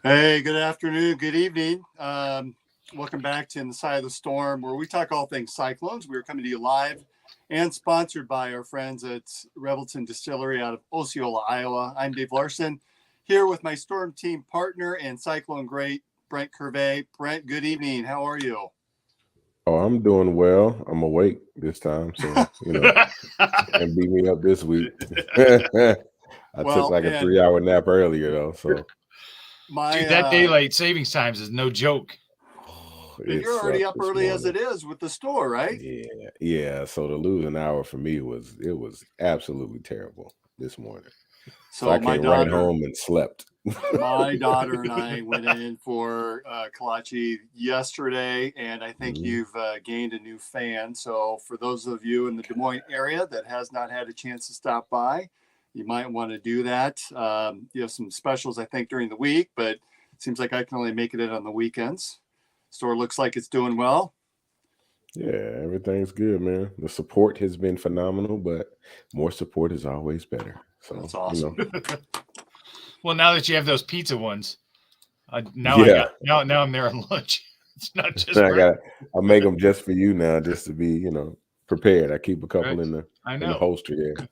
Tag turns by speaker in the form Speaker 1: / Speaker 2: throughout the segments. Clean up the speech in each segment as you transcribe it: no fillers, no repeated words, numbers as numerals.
Speaker 1: Hey, good afternoon, good evening. Welcome back to In the Side of the Storm, where we talk all things Cyclones. We're coming to you live and sponsored by our friends at Revelton Distillery out of Osceola, Iowa. I'm Dave Larson, here with my Storm team partner and Cyclone great, Brent Curvey. Brent, good evening. How are you?
Speaker 2: Oh, I'm doing well. I'm awake this time, so can't beat me up this week. I took
Speaker 1: Well,
Speaker 2: like a
Speaker 1: and
Speaker 2: 3 hour nap earlier though, so
Speaker 1: my
Speaker 3: Dude, that daylight savings times is no joke.
Speaker 1: and
Speaker 2: it
Speaker 1: you're already
Speaker 2: sucked
Speaker 1: up
Speaker 2: this
Speaker 1: early as
Speaker 2: morning.
Speaker 1: it is with the store, right?
Speaker 2: Yeah. So to lose an hour for me was absolutely terrible this morning. So I
Speaker 1: So
Speaker 2: came right home and slept.
Speaker 1: my daughter and I went in for Kalachi yesterday, and I think
Speaker 2: Mhm.
Speaker 1: you've gained a new fan. So, for those of you in the Des Moines area that has not had a chance to stop by, you might want to do that. You have some specials, I think, during the week, but it seems like I can only make it in on the weekends. Store looks like it's doing well.
Speaker 2: Yeah, everything's good, man. The support has been phenomenal, but more support is always better. So
Speaker 1: That's awesome.
Speaker 3: Well, now that you have those pizza ones, now I
Speaker 2: yeah.
Speaker 3: got now I'm there on lunch. It's not just
Speaker 2: I got
Speaker 3: breakfast.
Speaker 2: I make them just for you now, just to be, prepared. I keep a couple
Speaker 3: Right.
Speaker 2: in the
Speaker 3: I
Speaker 2: in the
Speaker 3: know.
Speaker 2: holster there.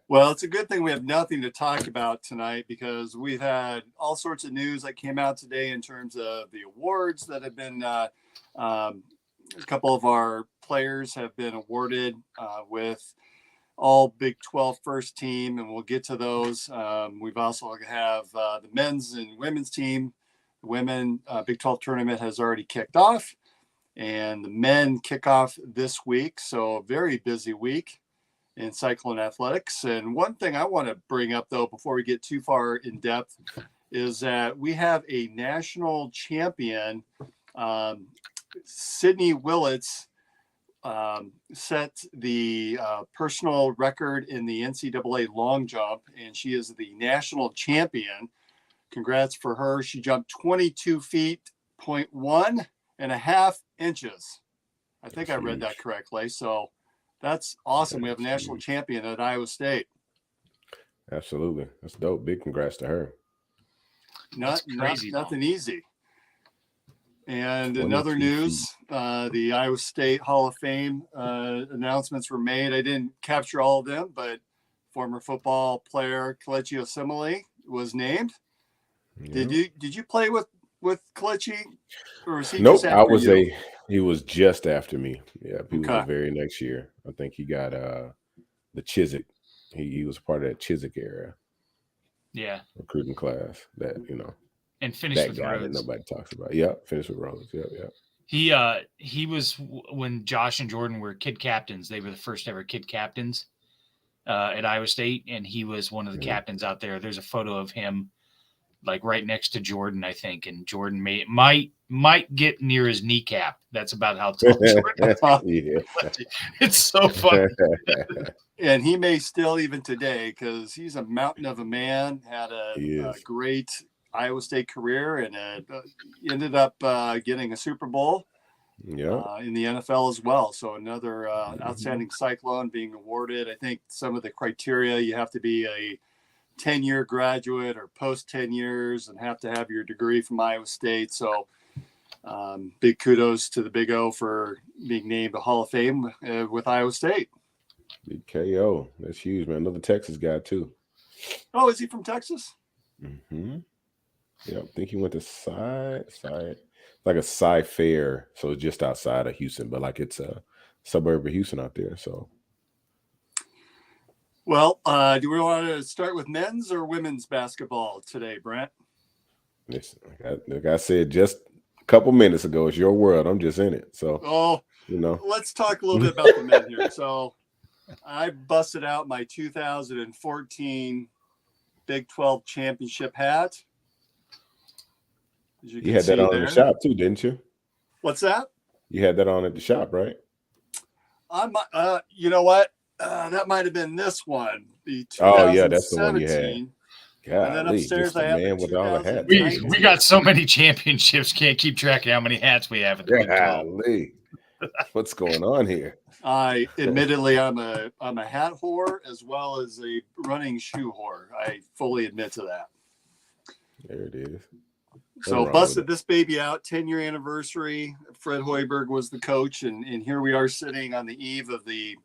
Speaker 1: Well, it's a good thing we have nothing to talk about tonight because we've had all sorts of news that came out today in terms of the awards that have been. A couple of our players have been awarded with all Big 12 first team, and we'll get to those. We've also have the men's and women's team. The women Big 12 tournament has already kicked off, and the men kick off this week. So, a very busy week in Cyclone athletics. And one thing I want to bring up, though, before we get too far in depth, is that we have a national champion, um, Sydney Willits. Set the personal record in the NCAA long jump, and she is the national champion. Congrats for her. She jumped 22 feet, point 1.5 inches. I think
Speaker 2: That's
Speaker 1: I read that
Speaker 2: huge.
Speaker 1: correctly. So that's awesome. We have a
Speaker 2: That's
Speaker 1: national
Speaker 2: huge.
Speaker 1: champion at Iowa State.
Speaker 2: Absolutely. That's dope. Big congrats to her.
Speaker 3: That's
Speaker 1: Not
Speaker 3: crazy though.
Speaker 1: nothing easy. And in other
Speaker 2: 22 feet.
Speaker 1: news, the Iowa State Hall of Fame announcements were made. I didn't capture all of them, but former football player Kelechi Osemele was named.
Speaker 2: Yeah.
Speaker 1: Did you play with Kelechi, or was he just
Speaker 2: Nope.
Speaker 1: after you?
Speaker 2: He was just after me. Yeah, he was the
Speaker 1: Okay.
Speaker 2: very next year. I think he got the Chiswick. He was part of that Chiswick era
Speaker 3: Yeah.
Speaker 2: recruiting class.
Speaker 3: And finished
Speaker 2: That
Speaker 3: with
Speaker 2: guy that
Speaker 3: Rhodes.
Speaker 2: nobody talks about. Yep, finished with Rose. Yep, yep.
Speaker 3: He was when Josh and Jordan were kid captains. They were the first ever kid captains at Iowa State, and he was one of the
Speaker 2: Mhm.
Speaker 3: captains out there. There's a photo of him like right next to Jordan, I think, and Jordan might get near his kneecap. That's about how tall Jordan is.
Speaker 2: yeah.
Speaker 3: It's so funny.
Speaker 1: And he may still even today because he's a mountain of a man. Had
Speaker 2: he
Speaker 1: a
Speaker 2: is.
Speaker 1: great Iowa State career and ended up getting a Super Bowl
Speaker 2: Yep.
Speaker 1: in the NFL as well. So another
Speaker 2: Mhm.
Speaker 1: outstanding Cyclone being awarded. I think some of the criteria, you have to be a 10-year graduate or post 10 years and have to have your degree from Iowa State. So big kudos to the Big O for being named a Hall of Fame with Iowa State.
Speaker 2: Big KO. That's huge, man. Another Texas guy too.
Speaker 1: Oh, is he from Texas?
Speaker 2: Hmm. Yeah, I think he went to side, like a Sci Fair, so it's just outside of Houston, but like it's a suburb of Houston out there. So
Speaker 1: Well, do we want to start with men's or women's basketball today, Brent?
Speaker 2: listen, like I said just a couple minutes ago, it's your world. I'm just in it. So
Speaker 1: Oh,
Speaker 2: you know,
Speaker 1: let's talk a little bit about the men here. So I busted out my 2014 Big 12 championship hat, as you
Speaker 2: you
Speaker 1: can
Speaker 2: had that
Speaker 1: see
Speaker 2: on in the
Speaker 1: there.
Speaker 2: shop too, didn't you?
Speaker 1: What's that?
Speaker 2: You had that on at the shop, right?
Speaker 1: You know what? That might have been this one, the
Speaker 2: Oh yeah, that's the one you had.
Speaker 1: 2017. And then
Speaker 2: Golly,
Speaker 1: upstairs,
Speaker 2: just the
Speaker 1: I have the
Speaker 2: man with all the hats.
Speaker 3: We
Speaker 1: 2019.
Speaker 3: got so many championships, can't keep track of how many hats we have in the Big 12.
Speaker 2: Golly, what's going on here?
Speaker 1: I admittedly, I'm a hat whore as well as a running shoe whore. I fully admit to that.
Speaker 2: There it is.
Speaker 1: So
Speaker 2: wrong with
Speaker 1: busted
Speaker 2: it.
Speaker 1: this baby out, 10-year anniversary. Fred Hoiberg was the coach, and here we are sitting on the eve of the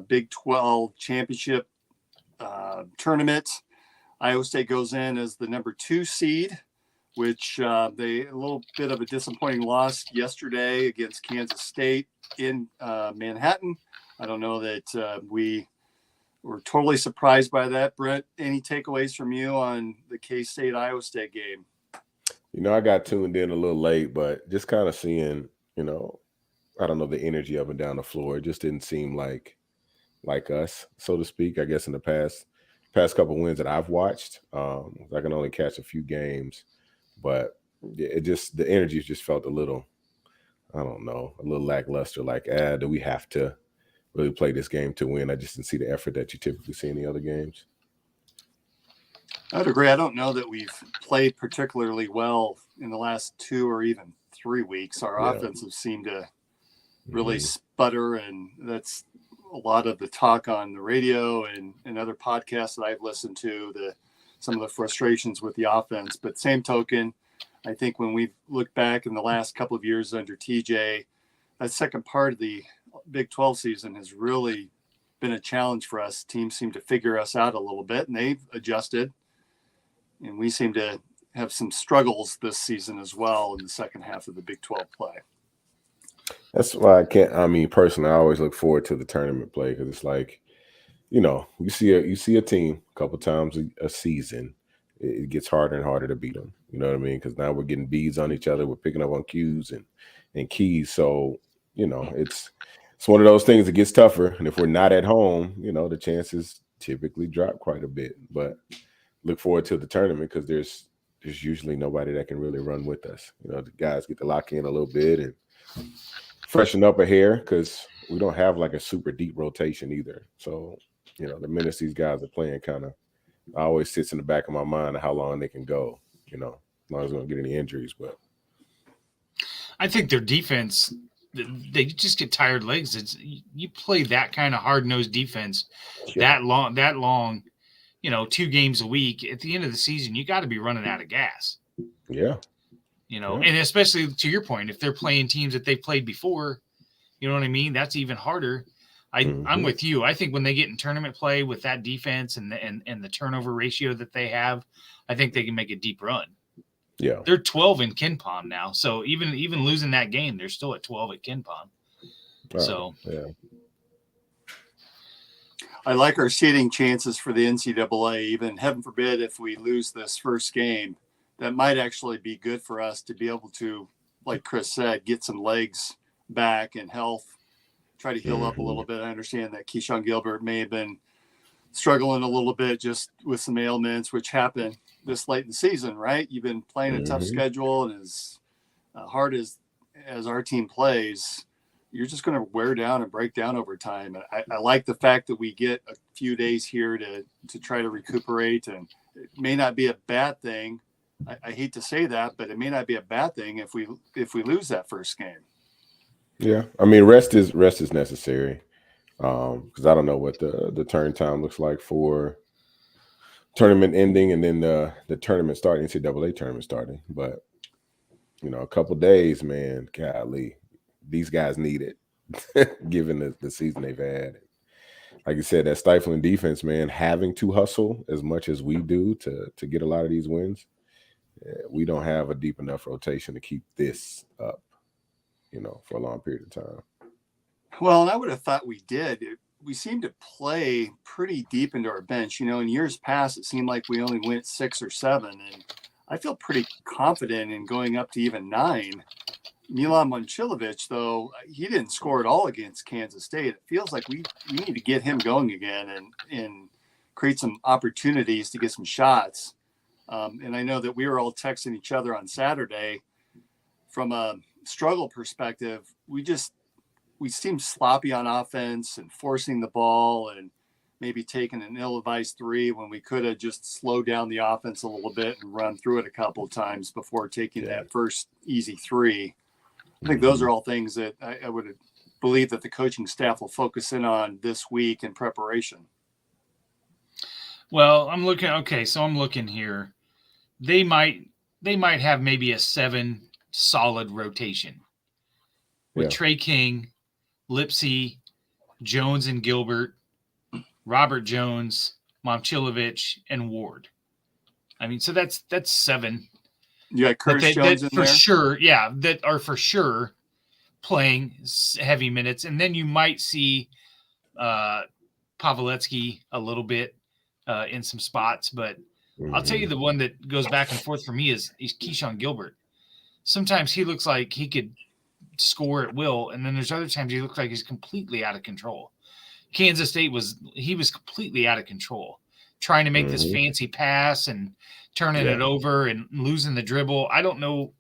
Speaker 1: Big 12 championship tournament. Iowa State goes in as the number 2 seed, which they a little bit of a disappointing loss yesterday against Kansas State in Manhattan. I don't know that we were totally surprised by that. Brett, any takeaways from you on the K-State Iowa State game?
Speaker 2: You know, I got tuned in a little late, but just kind of seeing, you know, I don't know, the energy up and down the floor. It just didn't seem like us, so to speak. I guess in the past couple wins that I've watched, I can only catch a few games, but it just, the energy just felt a little, I don't know, a little lackluster. Like, do we have to really play this game to win? I just didn't see the effort that you typically see in the other games.
Speaker 1: I would agree. I don't know that we've played particularly well in the last 2 or even 3 weeks. Our offenses seem to really sputter, and that's a lot of the talk on the radio and other podcasts that I've listened to, some of the frustrations with the offense. But same token, I think when we look back in the last couple of years under TJ, that second part of the Big 12 season has really been a challenge for us. Teams seem to figure us out a little bit, and they've adjusted. And we seem to have some struggles this season as well in the second half of the Big 12 play.
Speaker 2: That's why personally, I always look forward to the tournament play, because it's like, you know, you see a team a couple times a season, it gets harder and harder to beat them. You know what I mean? Because now we're getting beads on each other. We're picking up on cues and keys. So, you know, it's one of those things that gets tougher. And if we're not at home, you know, the chances typically drop quite a bit. But look forward to the tournament, because there's usually nobody that can really run with us. You know, the guys get to lock in a little bit and freshen up a hair, because we don't have like a super deep rotation either. So, you know, the minutes these guys are playing kind of always sits in the back of my mind of how long they can go, you know, as long as we don't get any injuries. But
Speaker 3: I think their defense, they just get tired legs. It's, you play that kind of hard-nosed defense that long, you know, 2 games a week. At the end of the season, you got to be running out of gas.
Speaker 2: Yeah.
Speaker 3: You know, and especially to your point, if they're playing teams that they've played before, you know what I mean? That's even harder. I'm with you. I think when they get in tournament play with that defense and the turnover ratio that they have, I think they can make a deep run.
Speaker 2: Yeah.
Speaker 3: They're 12 in KenPom now. So even losing that game, they're still at 12 at KenPom. So
Speaker 2: yeah.
Speaker 1: I like our seeding chances for the NCAA. Even heaven forbid if we lose this first game, that might actually be good for us to be able to, like Chris said, get some legs back and health, try to heal up a little bit. I understand that Keyshawn Gilbert may have been struggling a little bit just with some ailments, which happened this late in the season, right? You've been playing a tough schedule, and as hard as our team plays, you're just going to wear down and break down over time. I like the fact that we get a few days here to try to recuperate, and it may not be a bad thing. I hate to say that, but it may not be a bad thing if we lose that first game.
Speaker 2: Yeah, I mean, rest is necessary, because I don't know what the turn time looks like for tournament ending and then the tournament starting, NCAA tournament starting. But you know, a couple days, man, golly, these guys need it, given the season they've had. Like you said, that stifling defense, man, having to hustle as much as we do to get a lot of these wins. We don't have a deep enough rotation to keep this up, you know, for a long period of time.
Speaker 1: Well, and I would have thought we did. We seem to play pretty deep into our bench. You know, in years past, it seemed like we only went 6 or 7, and I feel pretty confident in going up to even 9. Milan Momcilovic, though, he didn't score at all against Kansas State. It feels like we need to get him going again and create some opportunities to get some shots. And I know that we were all texting each other on Saturday. From a struggle perspective, we seemed sloppy on offense and forcing the ball and maybe taking an ill-advised 3 when we could have just slowed down the offense a little bit and run through it a couple of times before taking that first easy 3. I think those are all things that I would believe that the coaching staff will focus in on this week in preparation.
Speaker 3: Well, I'm looking here. they might have maybe a 7 solid rotation with Trey King, Lipsy, Jones and Gilbert, Robert Jones, Momchilovich, and Ward. I mean, so that's 7.
Speaker 1: You got Curtis Jones in
Speaker 3: for
Speaker 1: there?
Speaker 3: Sure, yeah, that are for sure playing heavy minutes. And then you might see Paveletsky a little bit in some spots. But I'll tell you, the one that goes back and forth for me is Keyshawn Gilbert. Sometimes he looks like he could score at will, and then there's other times he looks like he's completely out of control. Kansas State was completely out of control, trying to make this fancy pass and turning it over and losing the dribble. I don't know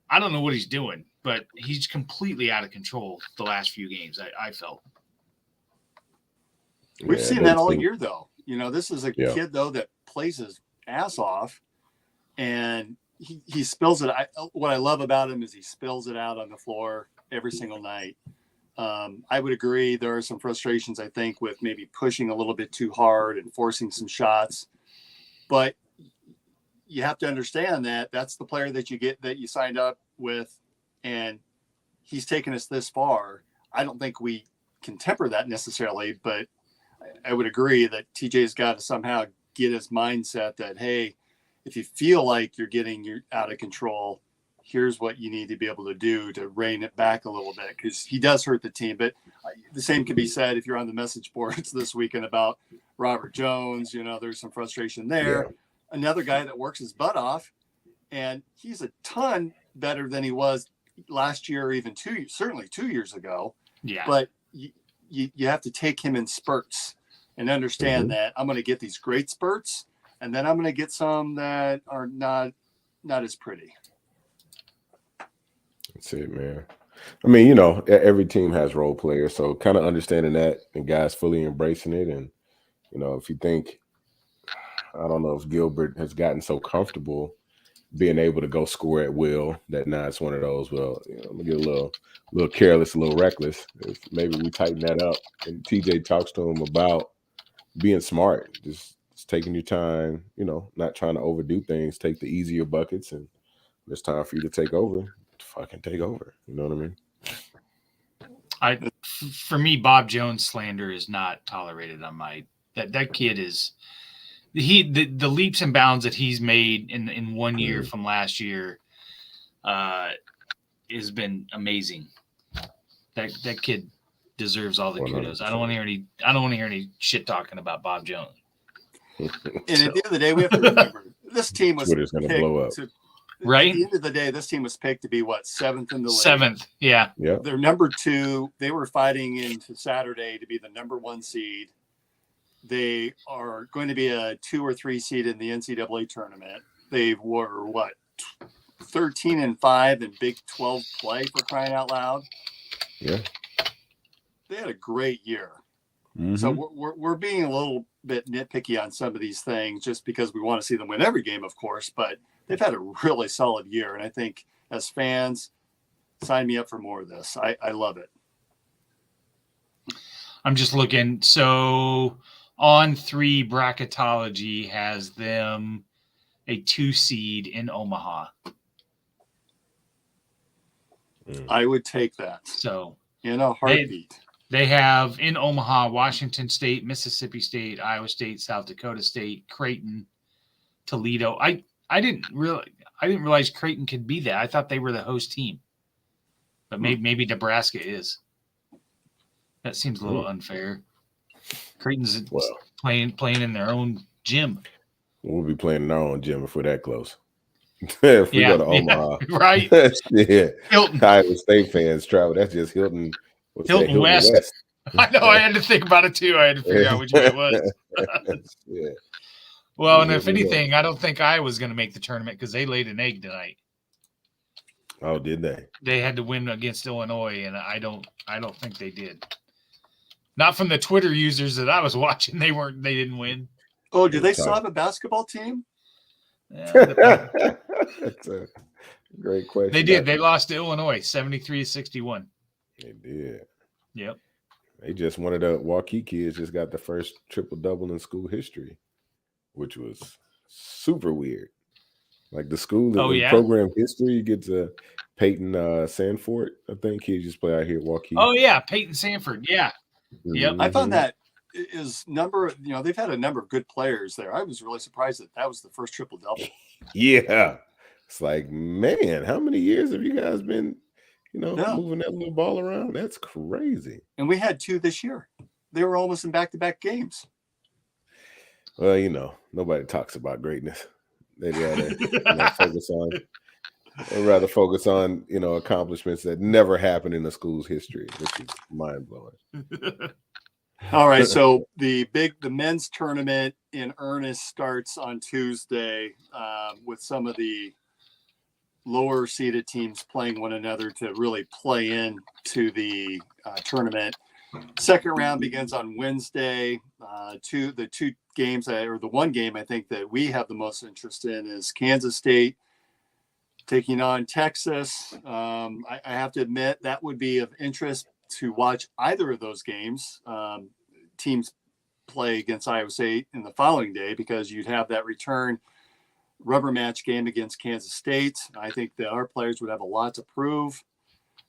Speaker 3: what he's doing, but he's completely out of control the last few games, I felt.
Speaker 1: We've seen that all year, though. You know, this is a kid, though, that plays his ass off, and he spills it. What I love about him is he spills it out on the floor every single night. I would agree there are some frustrations, I think, with maybe pushing a little bit too hard and forcing some shots. But you have to understand that that's the player that you signed up with, and he's taken us this far. I don't think we can temper that necessarily, but I would agree that TJ's got to somehow get his mindset that, hey, if you feel like you're out of control, here's what you need to be able to do to rein it back a little bit, because he does hurt the team. But the same can be said if you're on the message boards this weekend about Robert Jones. You know, there's some frustration there. Yeah. Another guy that works his butt off, and he's a ton better than he was last year, or even certainly 2 years ago. Yeah. But you have to take him in spurts and understand that I'm going to get these great spurts, and then I'm going to get some that are not as pretty.
Speaker 2: That's it, man. I mean, you know, every team has role players, so kind of understanding that and guys fully embracing it. And, you know, if you think, I don't know if Gilbert has gotten so comfortable being able to go score at will that now it's one of those, well, you know, I'm going to get a little careless, a little reckless. Maybe we tighten that up. And TJ talks to him about being smart, just taking your time, you know, not trying to overdo things, take the easier buckets, and it's time for you to take over. Fucking take over. You know what I mean?
Speaker 3: For me, Bob Jones slander is not tolerated on my that kid is the leaps and bounds that he's made in 1 year from last year has been amazing. That kid deserves all the kudos. 100%. I don't want to hear any shit talking about Bob Jones.
Speaker 1: And at the end of the day, we have to remember this team was
Speaker 2: Twitter's going to blow up.
Speaker 3: Right.
Speaker 1: At the end of the day, this team was picked to be what, 7th in the league.
Speaker 3: 7th, yeah.
Speaker 1: They're number 2. They were fighting into Saturday to be the number 1 seed. They are going to be a 2 or 3 seed in the NCAA tournament. They were 13-5 in Big 12 play, for crying out loud.
Speaker 2: Yeah.
Speaker 1: They had a great year. So we're being a little bit nitpicky on some of these things just because we want to see them win every game, of course, but they've had a really solid year. And I think as fans, sign me up for more of this. I love it.
Speaker 3: I'm just looking. So On3 Bracketology has them a 2 seed in Omaha.
Speaker 1: I would take that.
Speaker 3: So
Speaker 1: in a heartbeat.
Speaker 3: They have in Omaha, Washington State, Mississippi State, Iowa State, South Dakota State, Creighton, Toledo. I didn't realize Creighton could be that. I thought they were the host team, but maybe Nebraska is. That seems a little unfair. Creighton's playing in their own gym.
Speaker 2: We'll be playing in our own gym if we're that close. If we go to Omaha,
Speaker 3: right?
Speaker 2: Yeah,
Speaker 3: Hilton.
Speaker 2: Iowa State fans travel. That's just Hilton.
Speaker 3: Hilton West. I know. I had to think about it too. I had to figure out which way it was.
Speaker 2: Yeah.
Speaker 3: Well, and if anything, I don't think Iowa's going to make the tournament because they laid an egg tonight.
Speaker 2: Oh, did they?
Speaker 3: They had to win against Illinois, and I don't think they did. Not from the Twitter users that I was watching. They didn't win.
Speaker 1: Oh, do they still have a basketball team?
Speaker 2: Yeah, that's a great question.
Speaker 3: They did. They lost to Illinois 73-61.
Speaker 2: They did.
Speaker 3: Yep.
Speaker 2: They just one of the Waukee kids just got the first triple-double in school history, which was super weird. Like the school
Speaker 3: Oh
Speaker 2: in
Speaker 3: yeah.
Speaker 2: program history, you get to Peyton Sanford. I think he just play out here at Waukee.
Speaker 3: Oh yeah, Peyton Sanford. Yeah. Yep.
Speaker 1: I found that is they've had a number of good players there. I was really surprised that was the first triple double.
Speaker 2: Yeah. It's like, man, how many years have you guys been,
Speaker 1: Yeah.
Speaker 2: moving that little ball around? That's crazy.
Speaker 1: And we had 2 this year. They were almost in back-to-back games.
Speaker 2: Well, nobody talks about greatness. They'd rather focus on. I'd rather focus on accomplishments that never happened in the school's history, which is mind blowing.
Speaker 1: All right, so the men's tournament in earnest starts on Tuesday with some of the lower seeded teams playing one another to really play in to the tournament. Second round begins on Wednesday. The 2 games or the 1 game I think that we have the most interest in is Kansas State taking on Texas. I have to admit that would be of interest to watch either of those games. Teams play against Iowa State in the following day because you'd have that return rubber match game against Kansas State. I think that our players would have a lot to prove.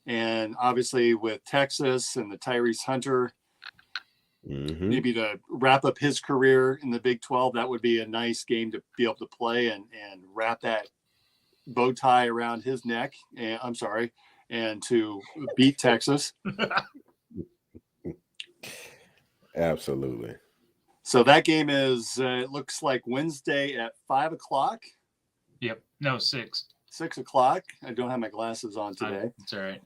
Speaker 1: And obviously with Texas and the Tyrese Hunter, maybe to wrap up his career in the Big 12, that would be a nice game to be able to play and wrap that bow tie around his neck. And to beat Texas.
Speaker 2: Absolutely.
Speaker 1: So that game is, it looks like Wednesday at 5:00.
Speaker 3: Yep. No, 6.
Speaker 1: 6:00. I don't have my glasses on today.
Speaker 3: It's all right.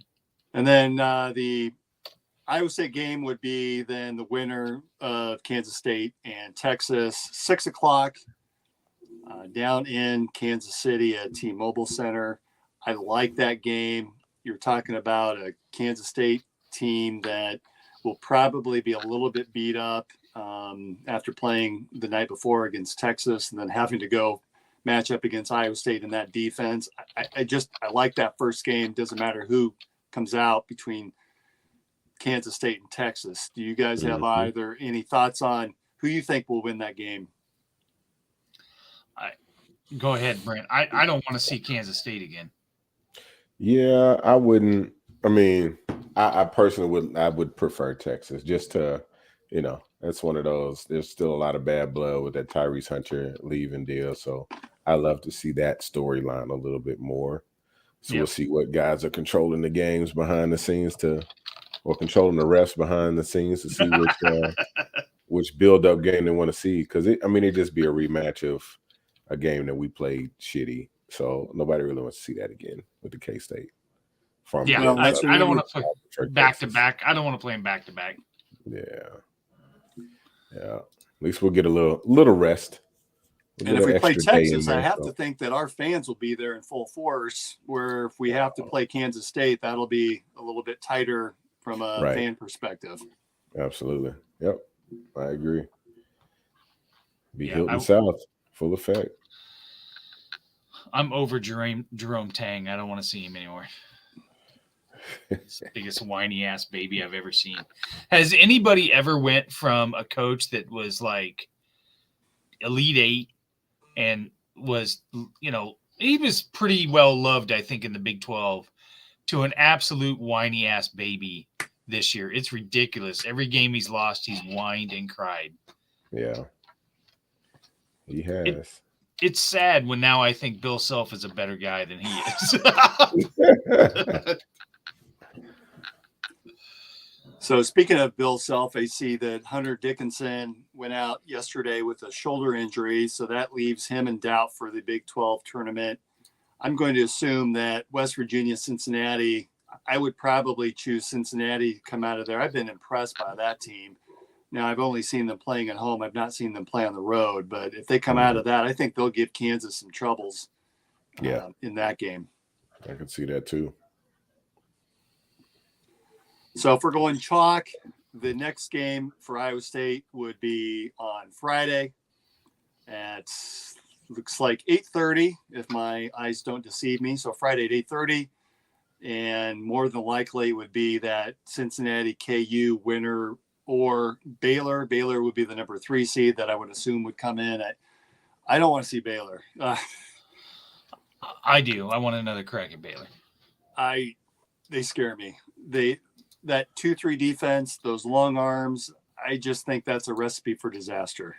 Speaker 1: And then the Iowa State game would be then the winner of Kansas State and Texas, 6:00 down in Kansas City at T-Mobile Center. I like that game. You're talking about a Kansas State team that will probably be a little bit beat up after playing the night before against Texas and then having to go match up against Iowa State in that defense. I like that first game. Doesn't matter who comes out between Kansas State and Texas. Do you guys have either any thoughts on who you think will win that game?
Speaker 3: Go ahead, Brent. I don't want to see Kansas State again.
Speaker 2: Yeah, I wouldn't. I mean, I personally would prefer Texas just to, that's one of those. There's still a lot of bad blood with that Tyrese Hunter leaving deal. So I love to see that storyline a little bit more. So we'll see what guys are controlling the games behind the scenes or controlling the refs behind the scenes to see which build-up game they want to see. Because it'd just be a rematch of a game that we played shitty. So nobody really wants to see that again with the K-State.
Speaker 3: I don't want to play back-to-back. I don't want to play them back-to-back.
Speaker 2: Yeah. At least we'll get a little rest.
Speaker 1: And if we play Texas, I have to think that our fans will be there in full force, where if we have to play Kansas State, that'll be a little bit tighter from a fan perspective.
Speaker 2: Absolutely. Yep. I agree. Be Hilton South, full effect.
Speaker 3: I'm over Jerome Tang. I don't want to see him anymore. It's the biggest whiny ass baby I've ever seen. Has anybody ever went from a coach that was like Elite 8 and was, he was pretty well loved, I think, in the Big 12 to an absolute whiny ass baby this year? It's ridiculous. Every game he's lost, he's whined and cried.
Speaker 2: Yeah. He has.
Speaker 3: It's sad when now I think Bill Self is a better guy than he is.
Speaker 1: So speaking of Bill Self, I see that Hunter Dickinson went out yesterday with a shoulder injury, so that leaves him in doubt for the Big 12 tournament. I'm going to assume that West Virginia, Cincinnati, I would probably choose Cincinnati to come out of there. I've been impressed by that team. Now, I've only seen them playing at home. I've not seen them play on the road, but if they come out of that, I think they'll give Kansas some troubles in that game.
Speaker 2: I can see that too.
Speaker 1: So if we're going chalk, the next game for Iowa State would be on Friday at, looks like 8:30, if my eyes don't deceive me. So Friday at 8:30, and more than likely would be that Cincinnati KU winner or Baylor. Baylor would be the number 3 seed that I would assume would come in. I don't want to see Baylor.
Speaker 3: I do. I want another crack at Baylor.
Speaker 1: They scare me. That 2-3 defense, those long arms, I just think that's a recipe for disaster.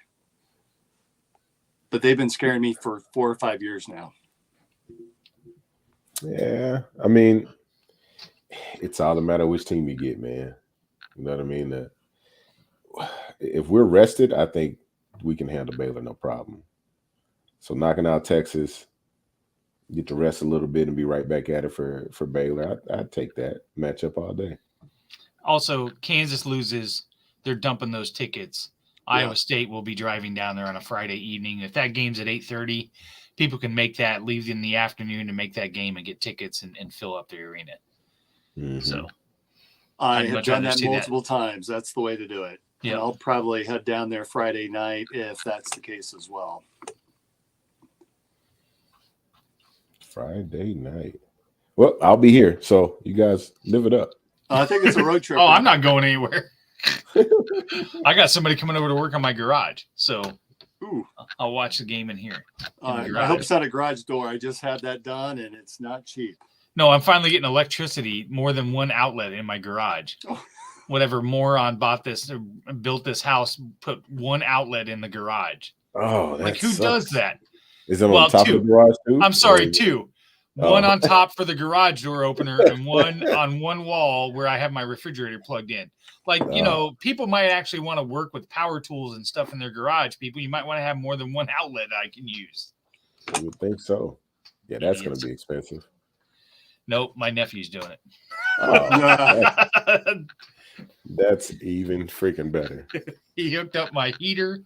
Speaker 1: But they've been scaring me for 4 or 5 years now.
Speaker 2: Yeah, I mean, it's all a matter of which team you get, man. You know what I mean? If we're rested, I think we can handle Baylor no problem. So knocking out Texas, get to rest a little bit and be right back at it for Baylor. I'd take that matchup all day.
Speaker 3: Also, Kansas loses. They're dumping those tickets.
Speaker 1: Yeah.
Speaker 3: Iowa State will be driving down there on a Friday evening. If that game's at 8:30, people can make that, leave in the afternoon to make that game and get tickets and fill up the arena.
Speaker 2: Mm-hmm.
Speaker 3: So
Speaker 1: I
Speaker 3: I'd
Speaker 1: have
Speaker 3: much
Speaker 1: done
Speaker 3: rather
Speaker 1: that
Speaker 3: see
Speaker 1: multiple times. That's the way to do it.
Speaker 3: Yeah.
Speaker 1: And I'll probably head down there Friday night if that's the case as well.
Speaker 2: Friday night. Well, I'll be here, so you guys live it up.
Speaker 1: I think it's a road trip.
Speaker 3: Oh, I'm not going anywhere. I got somebody coming over to work on my garage, so
Speaker 1: Ooh.
Speaker 3: I'll watch the game in here.
Speaker 1: I hope it's not a garage door. I just had that done, and it's not cheap.
Speaker 3: No, I'm finally getting electricity, more than one outlet in my garage.
Speaker 1: Oh.
Speaker 3: Whatever moron built this house, put one outlet in the garage.
Speaker 2: Oh,
Speaker 3: like who does that?
Speaker 2: Is it on top of the garage too?
Speaker 3: I'm sorry, two. One on top for the garage door opener and one on one wall where I have my refrigerator plugged in. Like, people might actually want to work with power tools and stuff in their garage. People, you might want to have more than one outlet I can use.
Speaker 2: I would think so. Yeah, that's going to be expensive.
Speaker 3: Nope, my nephew's doing it.
Speaker 2: Oh, that's even freaking better.
Speaker 3: He hooked up my heater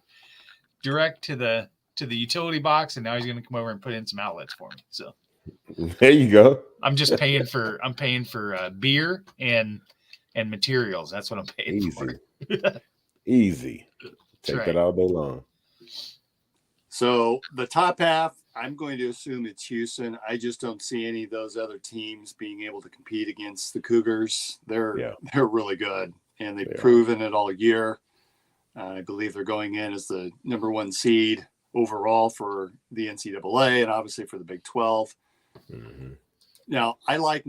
Speaker 3: direct to the utility box, and now he's going to come over and put in some outlets for me. So
Speaker 2: there you go.
Speaker 3: I'm just paying for beer and materials. That's what I'm paying for.
Speaker 2: Easy. Take that all day long.
Speaker 1: So the top half, I'm going to assume it's Houston. I just don't see any of those other teams being able to compete against the Cougars. They're really good, and they've proven it all year. I believe they're going in as the number 1 seed overall for the NCAA and obviously for the Big 12.
Speaker 2: Mm-hmm.
Speaker 1: Now, I like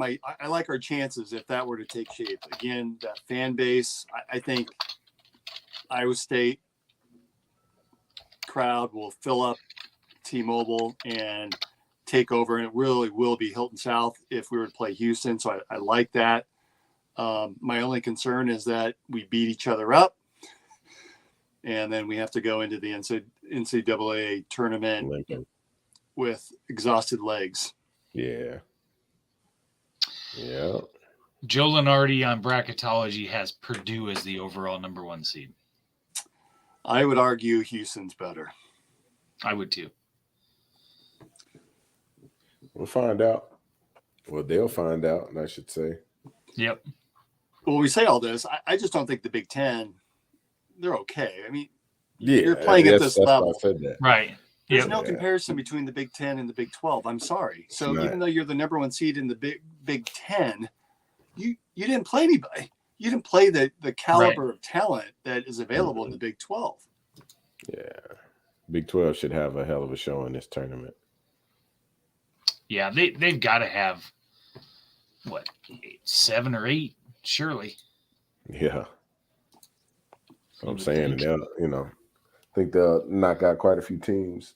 Speaker 1: our chances if that were to take shape. Again, that fan base, I think Iowa State crowd will fill up T-Mobile and take over, and it really will be Hilton South if we were to play Houston. So I like that. My only concern is that we beat each other up, and then we have to go into the NCAA tournament with exhausted legs.
Speaker 2: Yeah. Yeah.
Speaker 3: Joe Lenardi on bracketology has Purdue as the overall number 1 seed.
Speaker 1: I would argue Houston's better.
Speaker 3: I would too.
Speaker 2: We'll find out. Well, they'll find out, I should say.
Speaker 3: Yep.
Speaker 1: Well, we say all this. I just don't think the Big Ten, they're okay. I mean,
Speaker 2: yeah,
Speaker 1: you're playing at this level.
Speaker 2: I said that.
Speaker 3: Right.
Speaker 1: There's no comparison between the Big Ten and the Big 12. I'm sorry. So even though you're the number 1 seed in the Big 10, you didn't play anybody. You didn't play the caliber of talent that is available in the Big 12.
Speaker 2: Yeah. Big 12 should have a hell of a show in this tournament.
Speaker 3: Yeah, they've got to have, 7 or 8, surely.
Speaker 2: Yeah. So I'm saying, they'll, I think they'll knock out quite a few teams,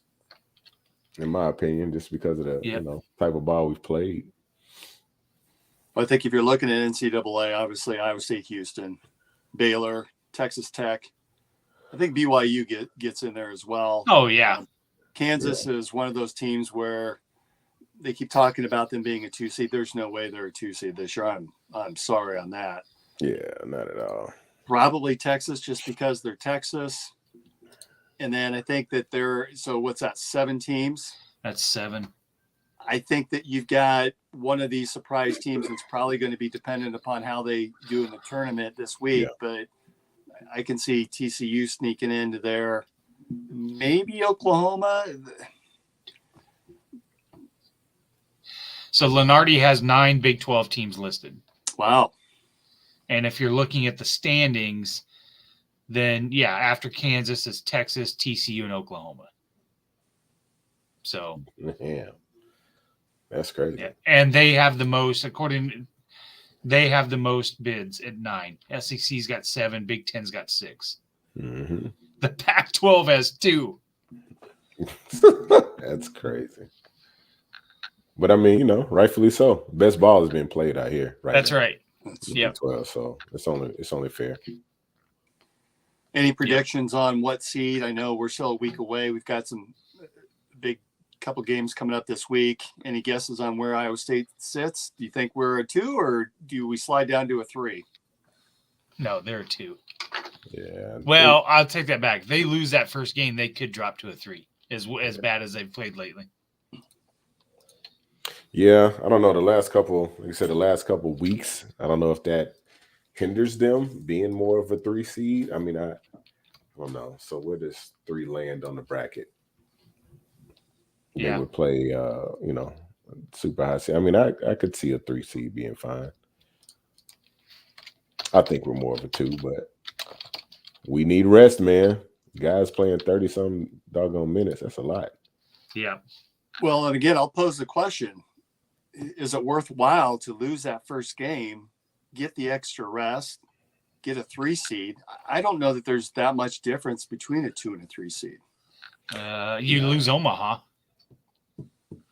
Speaker 2: in my opinion, just because of the type of ball we've played.
Speaker 1: Well, I think if you're looking at NCAA, obviously Iowa State, Houston, Baylor, Texas Tech. I think BYU gets in there as well.
Speaker 3: Oh, yeah.
Speaker 1: Kansas is one of those teams where they keep talking about them being a 2 seed. There's no way they're a 2 seed this year. I'm sorry on that.
Speaker 2: Yeah, not at all.
Speaker 1: Probably Texas, just because they're Texas. And then I think that what's that, 7 teams?
Speaker 3: That's 7.
Speaker 1: I think that you've got one of these surprise teams that's probably going to be dependent upon how they do in the tournament this week. Yeah. But I can see TCU sneaking into there. Maybe Oklahoma.
Speaker 3: So Lenardi has 9 Big 12 teams listed.
Speaker 1: Wow.
Speaker 3: And if you're looking at the standings, then, after Kansas is Texas, TCU, and Oklahoma. So,
Speaker 2: yeah. That's crazy.
Speaker 3: Yeah. And they have the most, they have the most bids at 9. SEC's got 7. Big Ten's got 6.
Speaker 2: Mm-hmm.
Speaker 3: The Pac-12 has 2.
Speaker 2: That's crazy. But I mean, rightfully so. Best ball is being played out here. Right.
Speaker 3: That's
Speaker 2: now.
Speaker 3: right.
Speaker 2: Yeah. 12. So it's only fair.
Speaker 1: Any predictions on what seed? I know we're still a week away. We've got some big couple games coming up this week. Any guesses on where Iowa State sits? Do you think we're a 2 or do we slide down to a 3?
Speaker 3: No, they're a 2.
Speaker 2: Yeah.
Speaker 3: Well, I'll take that back. If they lose that first game, they could drop to a 3, as bad as they've played lately.
Speaker 2: Yeah, I don't know. Like you said, the last couple weeks, I don't know if that hinders them being more of a 3 seed. I mean, I don't know. So where does 3 land on the bracket? They would play, super high seed. I mean, I could see a 3 seed being fine. I think we're more of a 2, but we need rest, man. Guys playing 30-some doggone minutes. That's a lot.
Speaker 3: Yeah.
Speaker 1: Well, and again, I'll pose the question. Is it worthwhile to lose that first game, get the extra rest, get a 3 seed? I don't know that there's that much difference between a 2 and a 3 seed.
Speaker 3: You lose Omaha.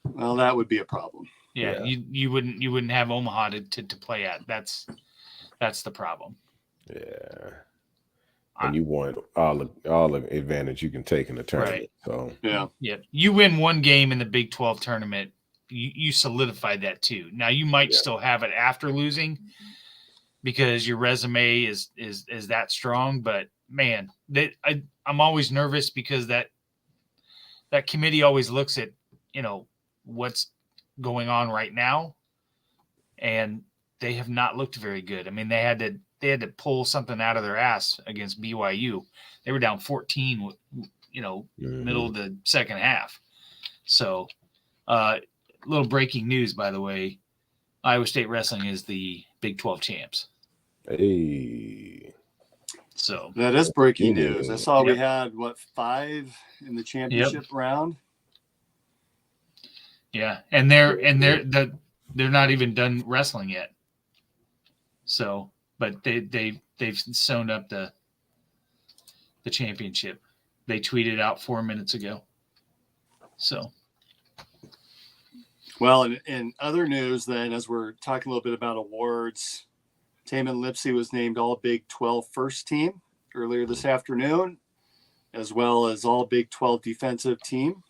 Speaker 1: Well, that would be a problem.
Speaker 3: Yeah. You wouldn't have Omaha to play at. That's the problem.
Speaker 2: Yeah. And you want all the advantage you can take in the tournament.
Speaker 3: Right.
Speaker 2: So
Speaker 3: yeah. You win one game in the Big 12 tournament, you solidified that too. Now you might still have it after losing because your resume is that strong, but man, I'm always nervous because that committee always looks at, what's going on right now, and they have not looked very good. I mean, they had to pull something out of their ass against BYU. They were down 14, middle of the second half. So, little breaking news, by the way, Iowa State wrestling is the Big 12 champs.
Speaker 2: Hey.
Speaker 1: So that is breaking news. I saw we had 5 in the championship round.
Speaker 3: Yeah, and they're not even done wrestling yet. So, but they've sewn up the championship. They tweeted out 4 minutes ago. So,
Speaker 1: well, in other news, then, as we're talking a little bit about awards, Taman Lipsey was named All Big 12 First Team earlier this afternoon, as well as All Big 12 Defensive Team.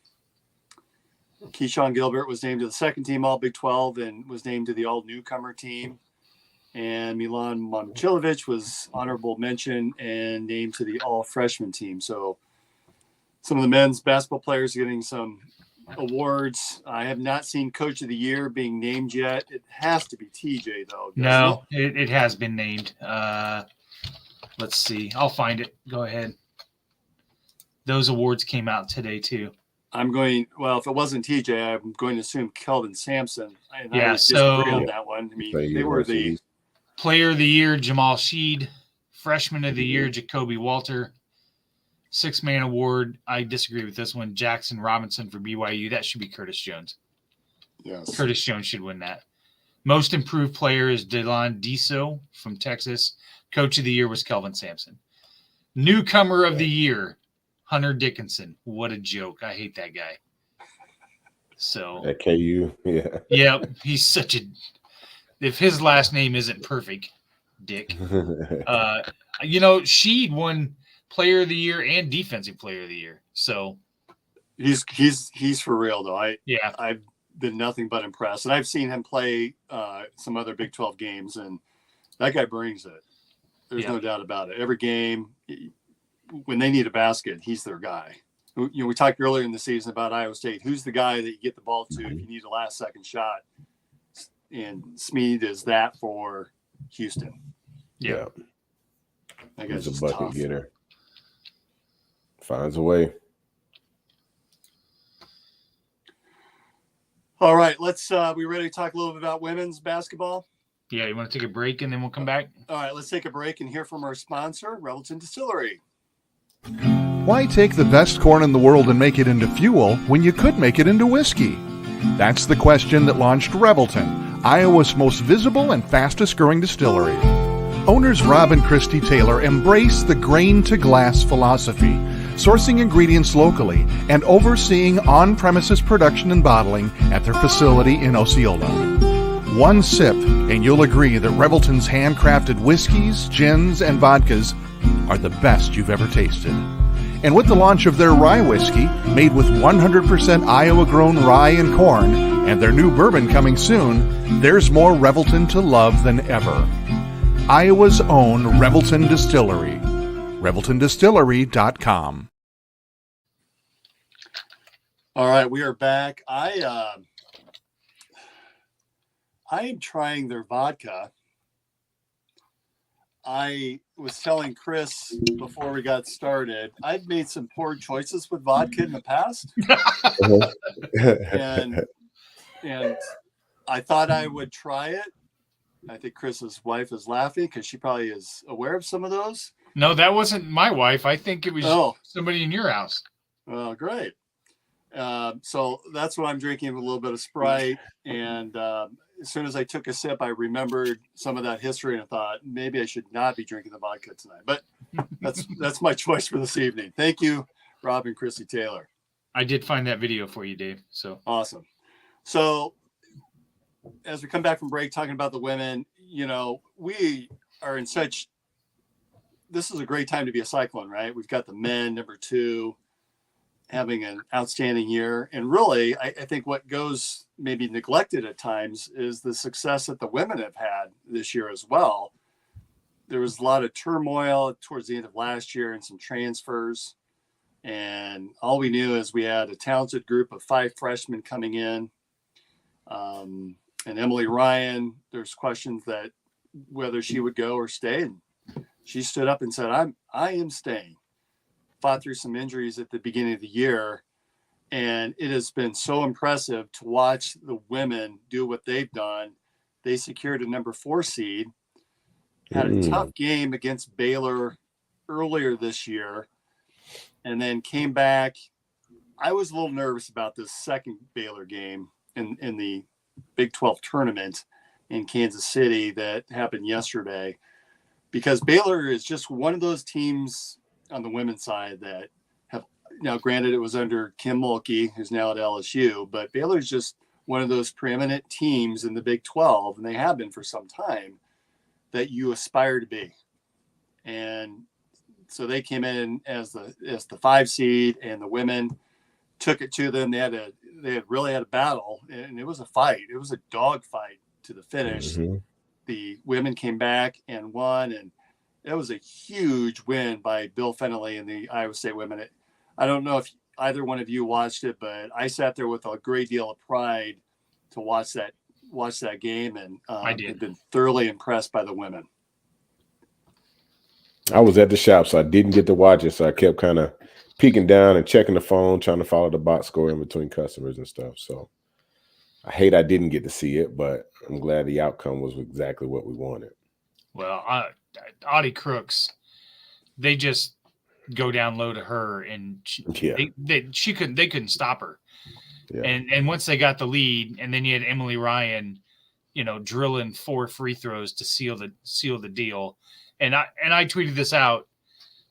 Speaker 1: Keyshawn Gilbert was named to the second team All Big 12 and was named to the All Newcomer Team. And Milan Momcilovic was honorable mention and named to the All Freshman Team. So some of the men's basketball players are getting some awards. I have not seen Coach of the Year being named yet. It has to be TJ, though.
Speaker 3: No, it has been named. Let's see. I'll find it. Go ahead. Those awards came out today, too.
Speaker 1: If it wasn't TJ, I'm going to assume Kelvin Sampson. I disagree on that one. I mean, they were the
Speaker 3: Player of the Year, Jamal Sheed. Freshman of the Year, Jacoby Walter. 6-man award. I disagree with this one. Jackson Robinson for BYU. That should be Curtis Jones.
Speaker 1: Yes.
Speaker 3: Curtis Jones should win that. Most improved player is Delon Diso from Texas. Coach of the Year was Kelvin Sampson. Newcomer of the Year, Hunter Dickinson. What a joke. I hate that guy. So
Speaker 2: at KU, yeah.
Speaker 3: Yeah, he's such a – if his last name isn't perfect, Dick. Sheed won Player of the Year and Defensive Player of the Year. So
Speaker 1: he's for real, though. I've been nothing but impressed. And I've seen him play some other Big 12 games, and that guy brings it. There's no doubt about it. Every game – when they need a basket, he's their guy. We talked earlier in the season about Iowa State. Who's the guy that you get the ball to if you need a last-second shot? And Smead is that for Houston.
Speaker 3: Yeah.
Speaker 1: That guy's
Speaker 2: He's a bucket
Speaker 1: tough.
Speaker 2: getter. Finds a way.
Speaker 1: All right, we ready to talk a little bit about women's basketball?
Speaker 3: Yeah, you want to take a break and then we'll come back?
Speaker 1: All right, let's take a break and hear from our sponsor, Revelton Distillery.
Speaker 4: Why take the best corn in the world and make it into fuel when you could make it into whiskey? That's the question that launched Revelton, Iowa's most visible and fastest growing distillery. Owners Rob and Christy Taylor embrace the grain-to-glass philosophy, sourcing ingredients locally and overseeing on-premises production and bottling at their facility in Osceola. One sip, and you'll agree that Revelton's handcrafted whiskeys, gins, and vodkas are the best you've ever tasted. And with the launch of their rye whiskey, made with 100% Iowa-grown rye and corn, and their new bourbon coming soon, there's more Revelton to love than ever. Iowa's own Revelton Distillery. ReveltonDistillery.com.
Speaker 1: All right, we are back. I am trying their vodka. I was telling Chris before we got started, I've made some poor choices with vodka in the past. and I thought I would try it. I think Chris's wife is laughing because she probably is aware of some of those.
Speaker 3: No, that wasn't my wife. I think it was somebody in your house.
Speaker 1: Well, great. So that's what I'm drinking, with a little bit of Sprite. And as soon as I took a sip, I remembered some of that history and I thought maybe I should not be drinking the vodka tonight. But that's my choice for this evening. Thank you, Rob and Christy Taylor.
Speaker 3: I did find that video for you, Dave. So
Speaker 1: awesome. So as we come back from break, talking about the women, we are in such, this is a great time to be a Cyclone, right? We've got the men, number 2, having an outstanding year. And really, I think what goes maybe neglected at times is the success that the women have had this year as well. There was a lot of turmoil towards the end of last year and some transfers. And all we knew is we had a talented group of 5 freshmen coming in. And Emily Ryan, there's questions that whether she would go or stay. And she stood up and said, I am staying. Fought through some injuries at the beginning of the year. And it has been so impressive to watch the women do what they've done. They secured a number 4 seed, had a tough game against Baylor earlier this year, and then came back. I was a little nervous about this second Baylor game in the Big 12 tournament in Kansas City that happened yesterday, because Baylor is just one of those teams on the women's side that have, now granted it was under Kim Mulkey, who's now at LSU, but Baylor is just one of those preeminent teams in the Big 12, and they have been for some time, that you aspire to be. And so they came in as the 5 seed, and the women took it to them. They had really had a battle, and it was a fight. It was a dog fight to the finish. The women came back and won, and it was a huge win by Bill Fennelly and the Iowa State women. I don't know if either one of you watched it, but I sat there with a great deal of pride to watch that game, and I had been thoroughly impressed by the women.
Speaker 2: I was at the shop, so I didn't get to watch it. So I kept kind of peeking down and checking the phone, trying to follow the box score in between customers and stuff. So I hate I didn't get to see it, but I'm glad the outcome was exactly what we wanted.
Speaker 3: Well, Audie Crooks, they just go down low to her, and they couldn't stop her. Yeah. And once they got the lead, and then you had Emily Ryan, drilling 4 free throws to seal the deal. And I tweeted this out,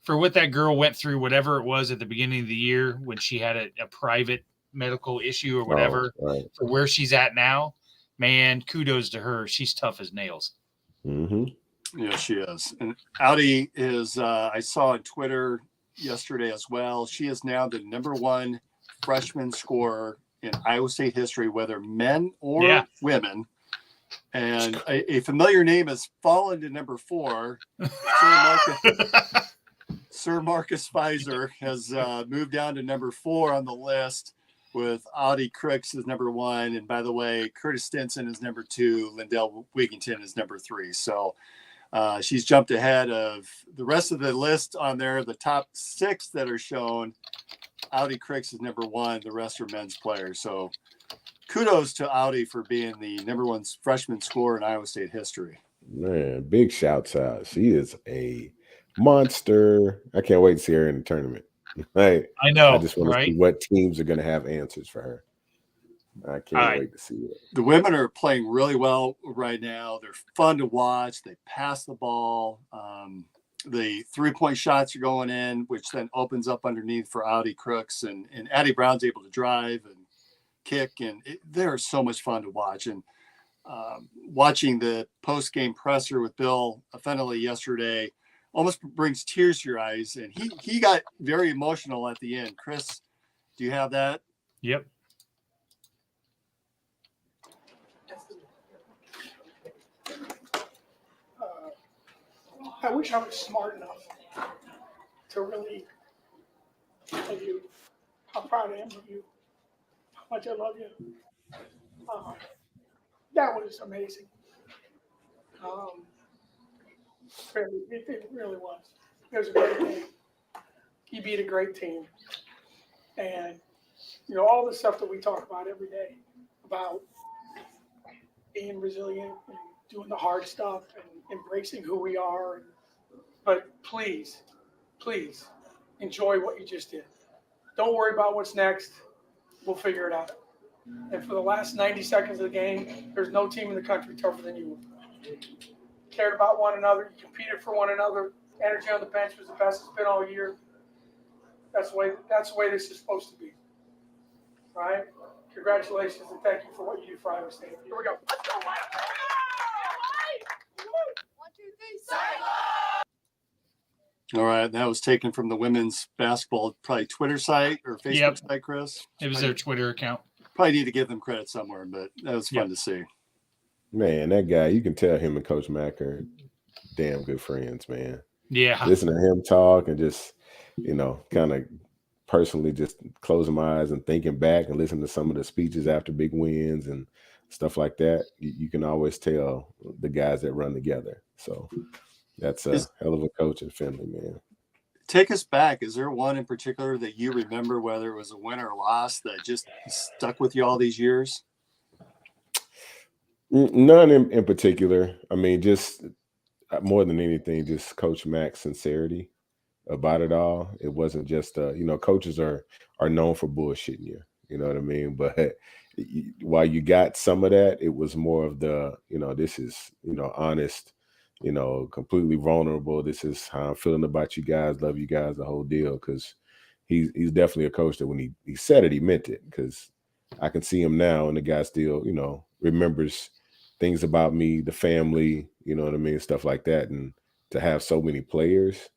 Speaker 3: for what that girl went through, whatever it was at the beginning of the year when she had a private medical issue or whatever, for where she's at now, man, kudos to her. She's tough as nails.
Speaker 1: Yeah, she is. And Audie is, I saw on Twitter yesterday as well, she is now the number 1 freshman scorer in Iowa State history, whether men or women. And a familiar name has fallen to number 4. Sir Marcus Pfizer has moved down to number 4 on the list, with Audie Crooks as number 1. And by the way, Curtis Stinson is number 2. Lindell Wigington is number 3. So she's jumped ahead of the rest of the list on there. The top 6 that are shown, Audie Crooks is number 1. The rest are men's players. So kudos to Audie for being the number 1 freshman scorer in Iowa State history.
Speaker 2: Man, big shouts out. She is a monster. I can't wait to see her in the tournament.
Speaker 3: I know.
Speaker 2: I just want to see what teams are going to have answers for her. I can't wait to see it.
Speaker 1: The women are playing really well right now. They're fun to watch. They pass the ball. The 3-point shots are going in, which then opens up underneath for Audi Crooks. And Addie Brown's able to drive and kick. And they're so much fun to watch. And watching the post-game presser with Bill Fennelly yesterday almost brings tears to your eyes. And he got very emotional at the end. Chris, do you have that?
Speaker 3: Yep.
Speaker 5: I wish I was smart enough to really tell you how proud I am of you, how much I love you. That was amazing. It really was. It was a great game. He beat a great team. And, all the stuff that we talk about every day about being resilient and doing the hard stuff and embracing who we are. But please enjoy what you just did. Don't worry about what's next. We'll figure it out. And for the last 90 seconds of the game, there's no team in the country tougher than you were. Cared about one another. You competed for one another. Energy on the bench was the best it's been all year. That's the way this is supposed to be. All right? Congratulations and thank you for what you do for Iowa State. Here we go. Let's go, Iowa State.
Speaker 6: 1, 2, 3, silence!
Speaker 1: All right, that was taken from the women's basketball, probably Twitter site or Facebook site, Chris.
Speaker 3: It was their Twitter account.
Speaker 1: Probably need to give them credit somewhere, but that was fun to see.
Speaker 2: Man, that guy, you can tell him and Coach Mack are damn good friends, man.
Speaker 3: Yeah.
Speaker 2: Listen to him talk and just, kind of personally just closing my eyes and thinking back and listening to some of the speeches after big wins and stuff like that. You can always tell the guys that run together. So that's a hell of a coach at Finley, man.
Speaker 1: Take us back. Is there one in particular that you remember, whether it was a win or loss, that just stuck with you all these years?
Speaker 2: None in particular. I mean, just more than anything, just Coach Mack's sincerity about it all. It wasn't just, coaches are known for bullshitting you. You know what I mean? But while you got some of that, it was more of the, this is, honest, completely vulnerable. This is how I'm feeling about you guys. Love you guys, the whole deal. Because he's definitely a coach that when he said it, he meant it. Because I can see him now, and the guy still, remembers things about me, the family, you know what I mean, stuff like that. And to have so many players,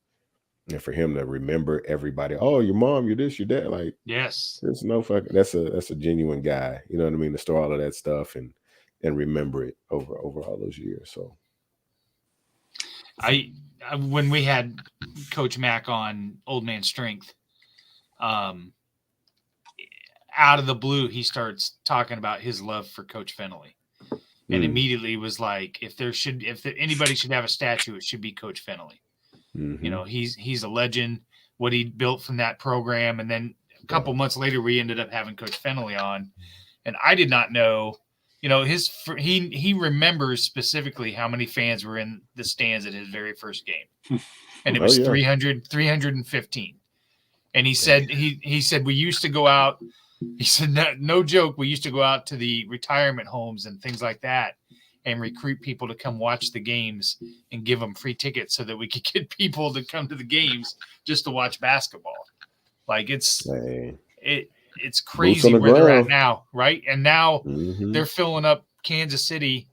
Speaker 2: and for him to remember everybody, oh, your mom, your this, your that, like,
Speaker 3: yes,
Speaker 2: there's no fucking. That's a genuine guy, you know what I mean, to store all of that stuff and remember it over all those years. So.
Speaker 3: I when we had Coach Mack on Old Man Strength, out of the blue, he starts talking about his love for Coach Fennelly, and immediately was like, if anybody should have a statue, it should be Coach Fennelly.
Speaker 2: Mm-hmm.
Speaker 3: He's a legend. What he built from that program, and then a couple months later, we ended up having Coach Fennelly on, and I did not know. He remembers specifically how many fans were in the stands at his very first game. And it was 315. And he said, he said, we used to go out. He said, no joke. We used to go out to the retirement homes and things like that and recruit people to come watch the games and give them free tickets so that we could get people to come to the games just to watch basketball. Like it's crazy where they're at now, right? And now they're filling up Kansas City.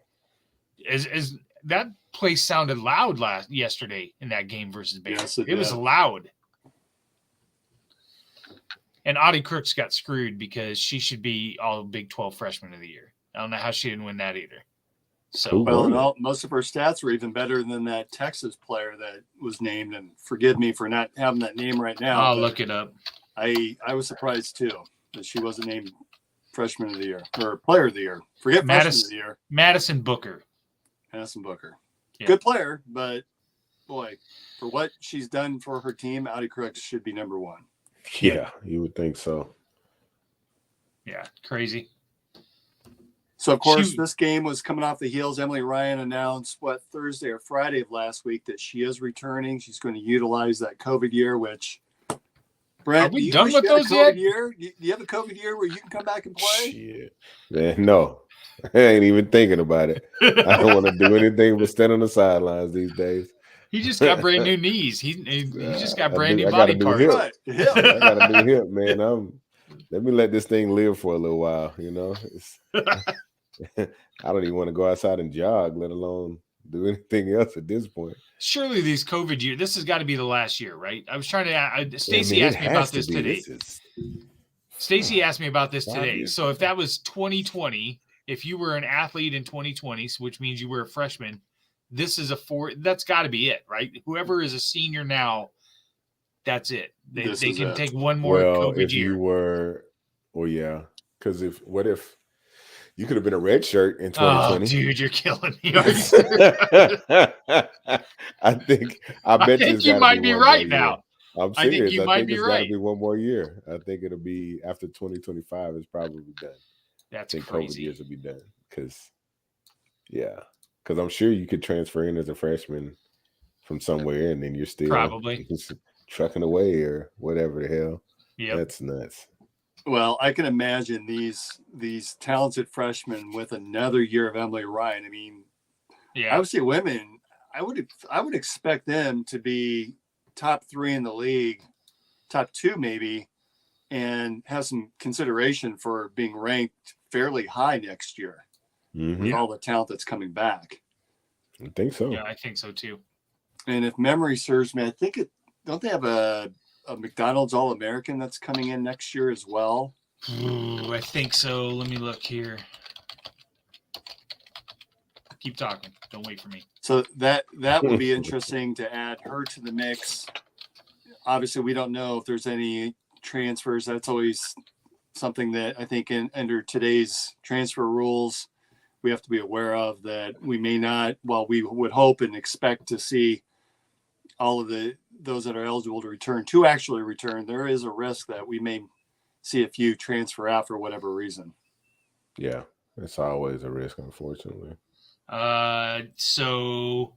Speaker 3: As that place sounded loud yesterday in that game versus Baylor.
Speaker 1: Yes,
Speaker 3: it was loud. And Audie Crooks got screwed because she should be all Big 12 Freshman of the Year. I don't know how she didn't win that either. So
Speaker 1: most of her stats were even better than that Texas player that was named. And forgive me for not having that name right now.
Speaker 3: I'll look it up.
Speaker 1: I was surprised too that she wasn't named Freshman of the Year or Player of the Year. Forget Freshman of the Year.
Speaker 3: Madison Booker.
Speaker 1: Yeah. Good player, but boy, for what she's done for her team, Audie Crooks should be number one.
Speaker 2: Yeah, you would think so.
Speaker 3: Yeah, crazy.
Speaker 1: So, of course, this game was coming off the heels. Emily Ryan announced, Thursday or Friday of last week that she is returning. She's going to utilize that COVID year, which Brent,
Speaker 3: we
Speaker 1: do you
Speaker 3: done
Speaker 1: wish
Speaker 3: with
Speaker 1: you had a
Speaker 3: those
Speaker 1: COVID
Speaker 3: yet?
Speaker 1: year? Do you have a COVID year where you can come back and play?
Speaker 2: Shit. Man, no. I ain't even thinking about it. I don't want to do anything but stand on the sidelines these days.
Speaker 3: He just got brand new knees. He just got brand new
Speaker 2: I gotta
Speaker 3: body
Speaker 2: do
Speaker 3: parts.
Speaker 2: hip.
Speaker 1: Right. Yeah.
Speaker 2: Yeah, I gotta do hip, man. Let me let this thing live for a little while, I don't even want to go outside and jog, let alone do anything else at this point.
Speaker 3: Surely these COVID year, this has got to be the last year, right? I was trying to. Stacy
Speaker 2: Yeah,
Speaker 3: asked me about this today. Stacy asked me about this
Speaker 2: 5
Speaker 3: today.
Speaker 2: years.
Speaker 3: So if that was 2020, if you were an athlete in 2020, which means you were a freshman, this is that's got to be it, right? Whoever is a senior now, that's it. They can take one more COVID
Speaker 2: if
Speaker 3: year.
Speaker 2: you were, yeah, because what if you could have been a red shirt in 2020?
Speaker 3: Oh, dude, you're killing me.
Speaker 2: I bet
Speaker 3: you might be right now.
Speaker 2: I'm
Speaker 3: I think
Speaker 2: serious.
Speaker 3: you
Speaker 2: I
Speaker 3: might
Speaker 2: think
Speaker 3: be
Speaker 2: it's got to
Speaker 3: right.
Speaker 2: be one more year. I think it'll be after 2025 is probably done.
Speaker 3: That's
Speaker 2: I think
Speaker 3: crazy.
Speaker 2: COVID years will be done because I'm sure you could transfer in as a freshman from somewhere and then you're still
Speaker 3: probably
Speaker 2: trucking away or whatever the hell.
Speaker 3: Yeah,
Speaker 2: that's nuts.
Speaker 1: Well, I can imagine these talented freshmen with another year of Emily Ryan. I mean,
Speaker 3: yeah,
Speaker 1: I would say women. I would expect them to be top 3 in the league, top 2 maybe, and have some consideration for being ranked fairly high next year with all the talent that's coming back.
Speaker 2: I think so.
Speaker 3: Yeah, I think so too.
Speaker 1: And if memory serves me, I think don't they have a McDonald's All-American that's coming in next year as well?
Speaker 3: Ooh, I think so. Let me look here. Keep talking. Don't wait for me.
Speaker 1: So that will be interesting to add her to the mix. Obviously, we don't know if there's any transfers. That's always something that I think under today's transfer rules, we have to be aware of, that we may not, while we would hope and expect to see all of those that are eligible to actually return, there is a risk that we may see a few transfer out for whatever reason.
Speaker 2: Yeah, it's always a risk, unfortunately.
Speaker 3: So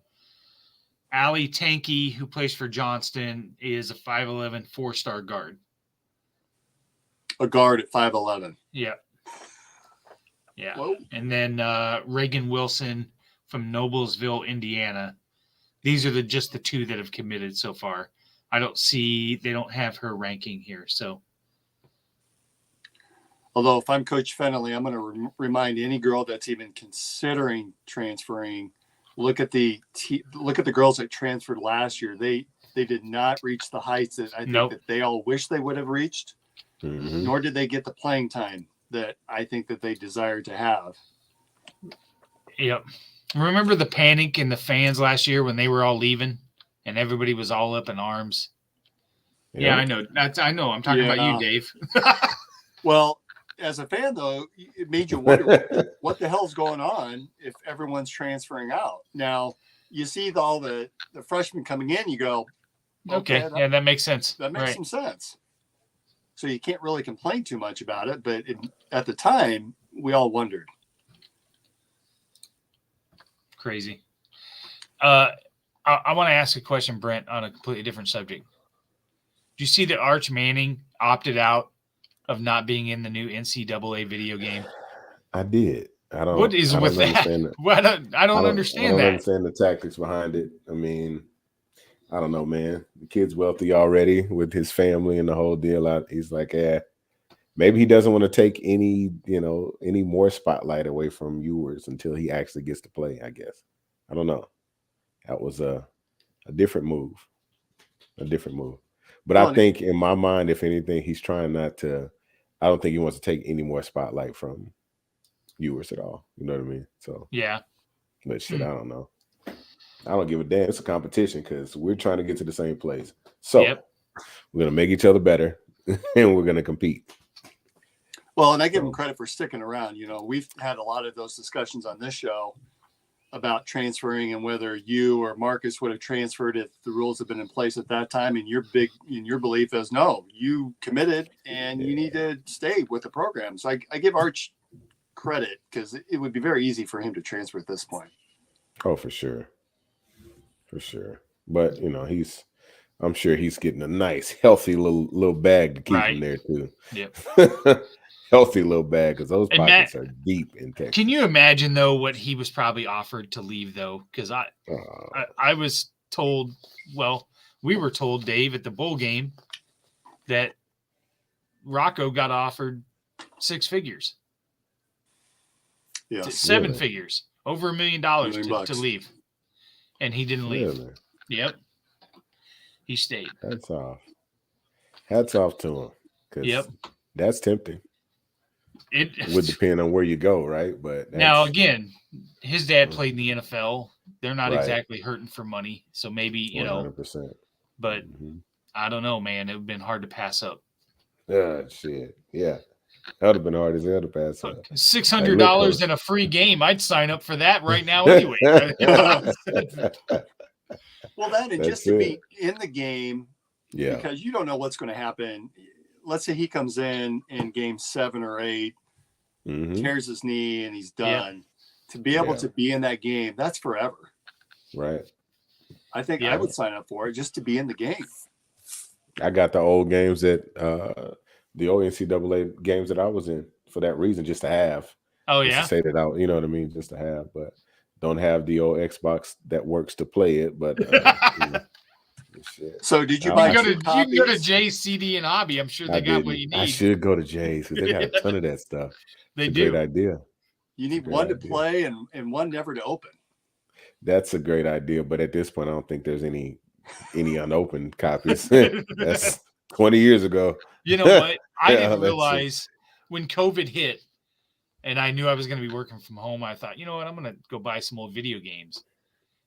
Speaker 3: Allie Tanky, who plays for Johnston, is a 5'11", 4-star guard.
Speaker 1: A guard at 5'11".
Speaker 3: Yeah. Yeah.
Speaker 1: Whoa.
Speaker 3: And then Reagan Wilson from Noblesville, Indiana. These are just the 2 that have committed so far. They don't have her ranking here. So,
Speaker 1: although if I'm Coach Fennelly, I'm going to remind any girl that's even considering transferring, look at the girls that transferred last year. They did not reach the heights that I think that they all wish they would have reached, nor did they get the playing time that I think that they desired to have.
Speaker 3: Yep. Remember the panic in the fans last year when they were all leaving and everybody was all up in arms? Yeah, I know. I know. I'm talking about you, Dave.
Speaker 1: Well, as a fan, though, it made you wonder what the hell's going on if everyone's transferring out. Now, you see all the freshmen coming in, you go,
Speaker 3: okay, that makes sense.
Speaker 1: That makes some sense. So you can't really complain too much about it, but at the time, we all wondered.
Speaker 3: Crazy. I want to ask a question, Brent, on a completely different subject. Do you see that Arch Manning opted out of not being in the new NCAA video game?
Speaker 2: I did.
Speaker 3: What is with that? I don't understand that.
Speaker 2: I don't understand the tactics behind it. I mean, I don't know, man. The kid's wealthy already with his family and the whole deal. He's like, maybe he doesn't want to take any more spotlight away from Ewers until he actually gets to play, I guess. I don't know. That was a different move. But I think in my mind, if anything, he's trying not to. I don't think he wants to take any more spotlight from Ewers at all. You know what I mean? So
Speaker 3: yeah.
Speaker 2: But shit, I don't know. I don't give a damn. It's a competition because we're trying to get to the same place. So we're gonna make each other better, and we're gonna compete.
Speaker 1: Well, and I give him credit for sticking around. We've had a lot of those discussions on this show about transferring and whether you or Marcus would have transferred if the rules had been in place at that time. And your belief is no, you committed and you need to stay with the program. So I give Arch credit because it would be very easy for him to transfer at this point.
Speaker 2: Oh, for sure. But he's I'm sure he's getting a nice, healthy little bag to keep him there too.
Speaker 3: Yep.
Speaker 2: Healthy little bag because those
Speaker 3: And
Speaker 2: pockets are deep in Texas.
Speaker 3: Can you imagine though what he was probably offered to leave though? Because I was told, well, we were told, Dave, at the bowl game that Rocco got offered 6 figures.
Speaker 1: Yeah,
Speaker 3: 7 figures, over $1 million to leave, and he didn't leave.
Speaker 2: Really?
Speaker 3: Yep, he stayed.
Speaker 2: Hats off to him.
Speaker 3: Yep,
Speaker 2: that's tempting.
Speaker 3: It
Speaker 2: would depend on where you go, right? But
Speaker 3: now again, his dad played in the NFL. They're not
Speaker 2: Right.
Speaker 3: exactly hurting for money, so maybe
Speaker 2: 100%.
Speaker 3: But I don't know, man. It would have been hard to pass up.
Speaker 2: Shit, yeah. That would have been hard as hell to pass up.
Speaker 3: $600 and a free game. I'd sign up for that right now anyway.
Speaker 1: Well, that and just to be in the game, because you don't know what's going to happen. Let's say he comes in game 7 or 8, tears his knee, and he's done. To be able to be in that game, that's forever.
Speaker 2: Right.
Speaker 1: I think I would sign up for it just to be in the game.
Speaker 2: I got the old games that the old NCAA games that I was in for that reason, just to have.
Speaker 3: Oh,
Speaker 2: just
Speaker 3: yeah.
Speaker 2: to say that out, you know what I mean? Just to have, but don't have the old Xbox that works to play it. But shit.
Speaker 1: So did you buy?
Speaker 3: You can go to Jay's CD and Hobby. I'm sure they got what you need.
Speaker 2: I should go to Jay's because they got a ton of that stuff.
Speaker 3: They do.
Speaker 2: Great idea.
Speaker 1: You need one to play and one never to open.
Speaker 2: That's a great idea, but at this point, I don't think there's any unopened copies. That's 20 years ago.
Speaker 3: You know what? I didn't realize when COVID hit and I knew I was going to be working from home, I thought, you know what? I'm going to go buy some old video games.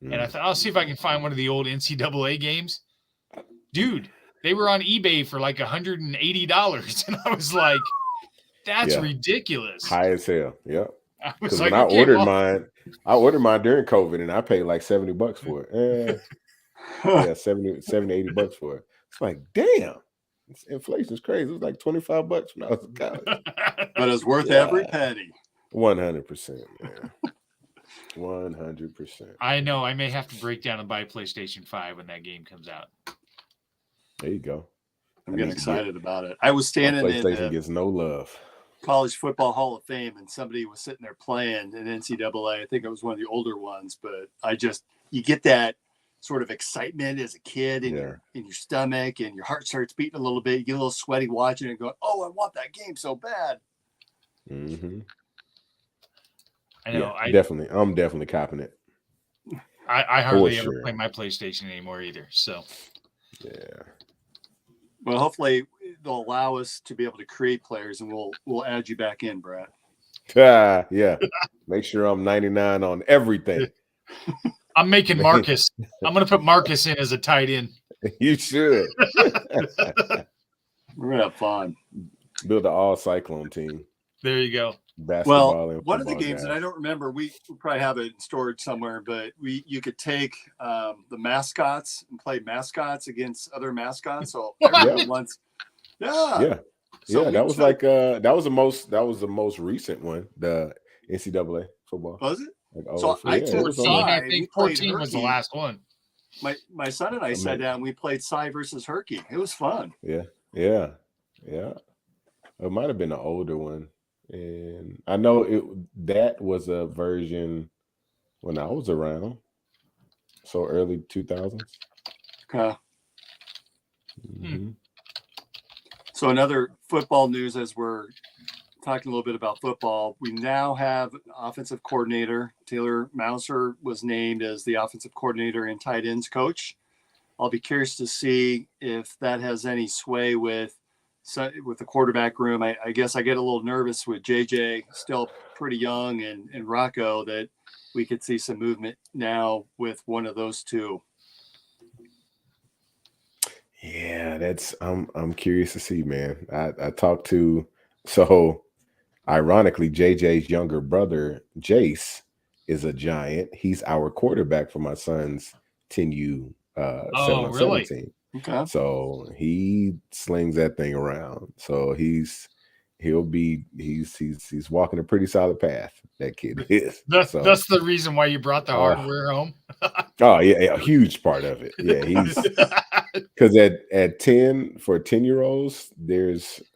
Speaker 3: And I thought, I'll see if I can find one of the old NCAA games. Dude, they were on eBay for like $180. And I was like, that's ridiculous.
Speaker 2: High as hell. Yep.
Speaker 3: Because
Speaker 2: when I ordered mine during COVID and I paid like $70 for it. Yeah, 70, $80 for it. It's like, damn, inflation's crazy. It was like $25 when I was in college.
Speaker 1: But it's worth every penny.
Speaker 2: 100%. Man. 100%.
Speaker 3: I know. I may have to break down and buy a PlayStation 5 when that game comes out.
Speaker 2: There you go.
Speaker 1: I'm getting excited about it. I was standing in
Speaker 2: PlayStation gets no love.
Speaker 1: College Football Hall of Fame, and somebody was sitting there playing in NCAA. I think it was one of the older ones, but you get that sort of excitement as a kid in your stomach, and your heart starts beating a little bit. You get a little sweaty watching it and going, oh, I want that game so bad.
Speaker 2: Mm-hmm.
Speaker 3: I know.
Speaker 2: I'm definitely copping it.
Speaker 3: I hardly ever play my PlayStation anymore either. So,
Speaker 2: yeah.
Speaker 1: Well, hopefully they'll allow us to be able to create players, and we'll add you back in, Brad.
Speaker 2: Yeah. Make sure I'm 99 on everything.
Speaker 3: I'm making Marcus. I'm going to put Marcus in as a tight end.
Speaker 2: You should.
Speaker 1: We're going to have fun.
Speaker 2: Build an all Cyclone team.
Speaker 3: There you go.
Speaker 2: Basketball and
Speaker 1: one of the games that I don't remember, we probably have it stored somewhere, but you could take the mascots and play mascots against other mascots. So everyone wants, So
Speaker 2: that was that was the most recent one, the NCAA football.
Speaker 1: Was it?
Speaker 2: So
Speaker 3: I think 14 was the last one.
Speaker 1: My son and I sat down. We played Cy versus Herky. It was fun.
Speaker 2: Yeah. It might have been an older one. And I know that was a version when I was around, so early 2000s.
Speaker 1: Okay. Mm-hmm. So another football news, as we're talking a little bit about football, we now have an offensive coordinator. Taylor Mouser was named as the offensive coordinator and tight ends coach. I'll be curious to see if that has any sway with the quarterback room. I guess I get a little nervous with JJ still pretty young and Rocco that we could see some movement now with one of those two.
Speaker 2: Yeah, I'm curious to see, man. I talked to, so ironically, JJ's younger brother, Jace, is a Giant. He's our quarterback for my son's 10U 7-on-7 team.
Speaker 1: Okay.
Speaker 2: So he slings that thing around. So he's walking a pretty solid path. That kid is.
Speaker 3: That's the reason why you brought the hardware home.
Speaker 2: Oh yeah, a huge part of it. Yeah, Because at 10 for 10-year-olds,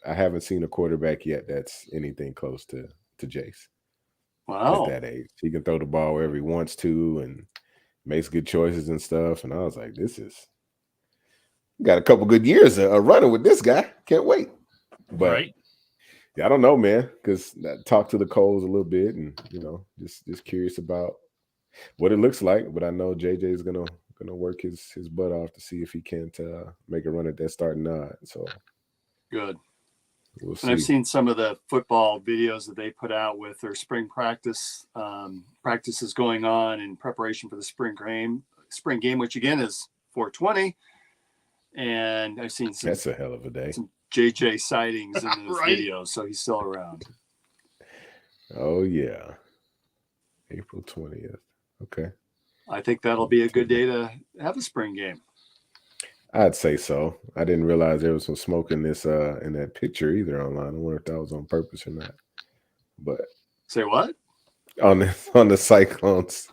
Speaker 2: I haven't seen a quarterback yet that's anything close to Jace
Speaker 1: Wow.
Speaker 2: at that age. He can throw the ball wherever he wants to and makes good choices and stuff. And I was like, this is got a couple good years of running with this guy. Can't wait. But
Speaker 3: Right.
Speaker 2: yeah, I don't know, man, because I talked to the Coles a little bit and, just curious about what it looks like. But I know JJ is gonna work his butt off to see if he can't make a run at that starting nod. So
Speaker 1: good.
Speaker 2: We'll see.
Speaker 1: And I've seen some of the football videos that they put out with their spring practices going on in preparation for the spring game, which again is 420. And I've seen
Speaker 2: that's a hell of a day.
Speaker 1: Some JJ sightings in those
Speaker 3: Right.
Speaker 1: videos, so he's still around.
Speaker 2: Oh yeah, April 20th. Okay.
Speaker 1: I think that'll be a good day to have a spring game.
Speaker 2: I'd say so. I didn't realize there was some smoke in that picture either online. I wonder if that was on purpose or not. But
Speaker 1: say what?
Speaker 2: On the Cyclones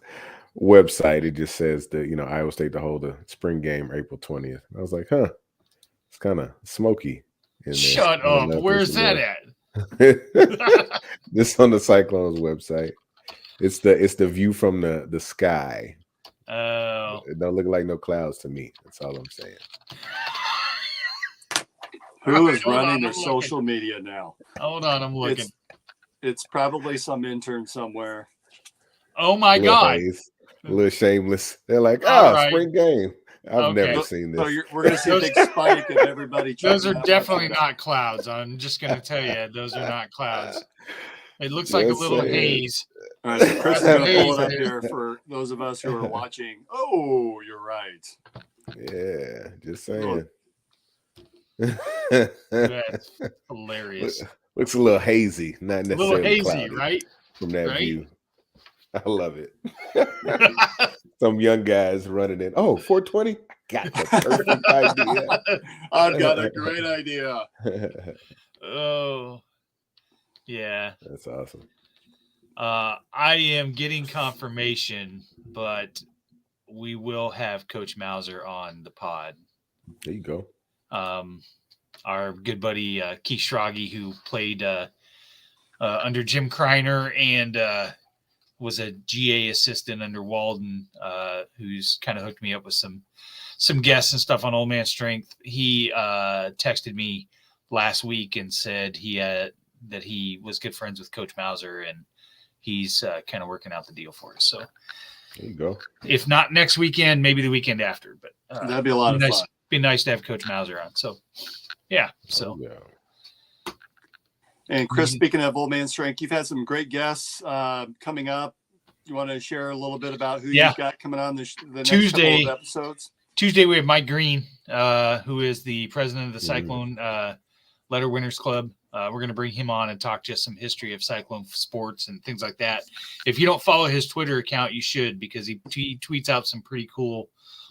Speaker 2: website, it just says that Iowa State to hold a spring game April 20th. I was like, huh, it's kind of smoky.
Speaker 3: Shut up. Where's that at?
Speaker 2: This on the Cyclones website. It's the view from the sky.
Speaker 3: Oh.
Speaker 2: It don't look like no clouds to me. That's all I'm saying.
Speaker 1: Who is running their social media now?
Speaker 3: Hold on, I'm looking.
Speaker 1: It's probably some intern somewhere.
Speaker 3: Oh my God.
Speaker 2: A little shameless. They're like, spring game. I've never seen this.
Speaker 1: So we're going to see a big spike of everybody.
Speaker 3: Those are definitely not clouds. I'm just going to tell you, those are not clouds. It looks like a little haze.
Speaker 1: All right, so Chris is going to pull it up here for those of us who are watching. Oh, you're right.
Speaker 2: Yeah, just saying.
Speaker 3: That's hilarious.
Speaker 2: Looks a little hazy, not necessarily
Speaker 3: a little hazy,
Speaker 2: cloudy
Speaker 3: right?
Speaker 2: From that view. I love it. Some young guys running in. Oh, 420? Got the perfect idea.
Speaker 1: I've got a great idea.
Speaker 3: Oh, yeah.
Speaker 2: That's awesome.
Speaker 3: I am getting confirmation, but we will have Coach Mauser on the pod.
Speaker 2: There you go.
Speaker 3: Our good buddy Keith Schrage, who played under Jim Kreiner and was a GA assistant under Walden, who's kind of hooked me up with some guests and stuff on Old Man Strength. He texted me last week and said that he was good friends with Coach Mauser, and he's kind of working out the deal for us. So
Speaker 2: there you go.
Speaker 3: If not next weekend, maybe the weekend after. But
Speaker 1: that'd be a lot of fun.
Speaker 3: Be nice to have Coach Mauser on. So yeah. So.
Speaker 2: Oh, yeah.
Speaker 1: And Chris, speaking of Old Man Strength, you've had some great guests coming up. You want to share a little bit about who you've got coming on the next couple of episodes?
Speaker 3: Tuesday, we have Mike Green, who is the president of the Cyclone Letter Winners Club. We're going to bring him on and talk just some history of Cyclone sports and things like that. If you don't follow his Twitter account, you should, because he tweets out some pretty cool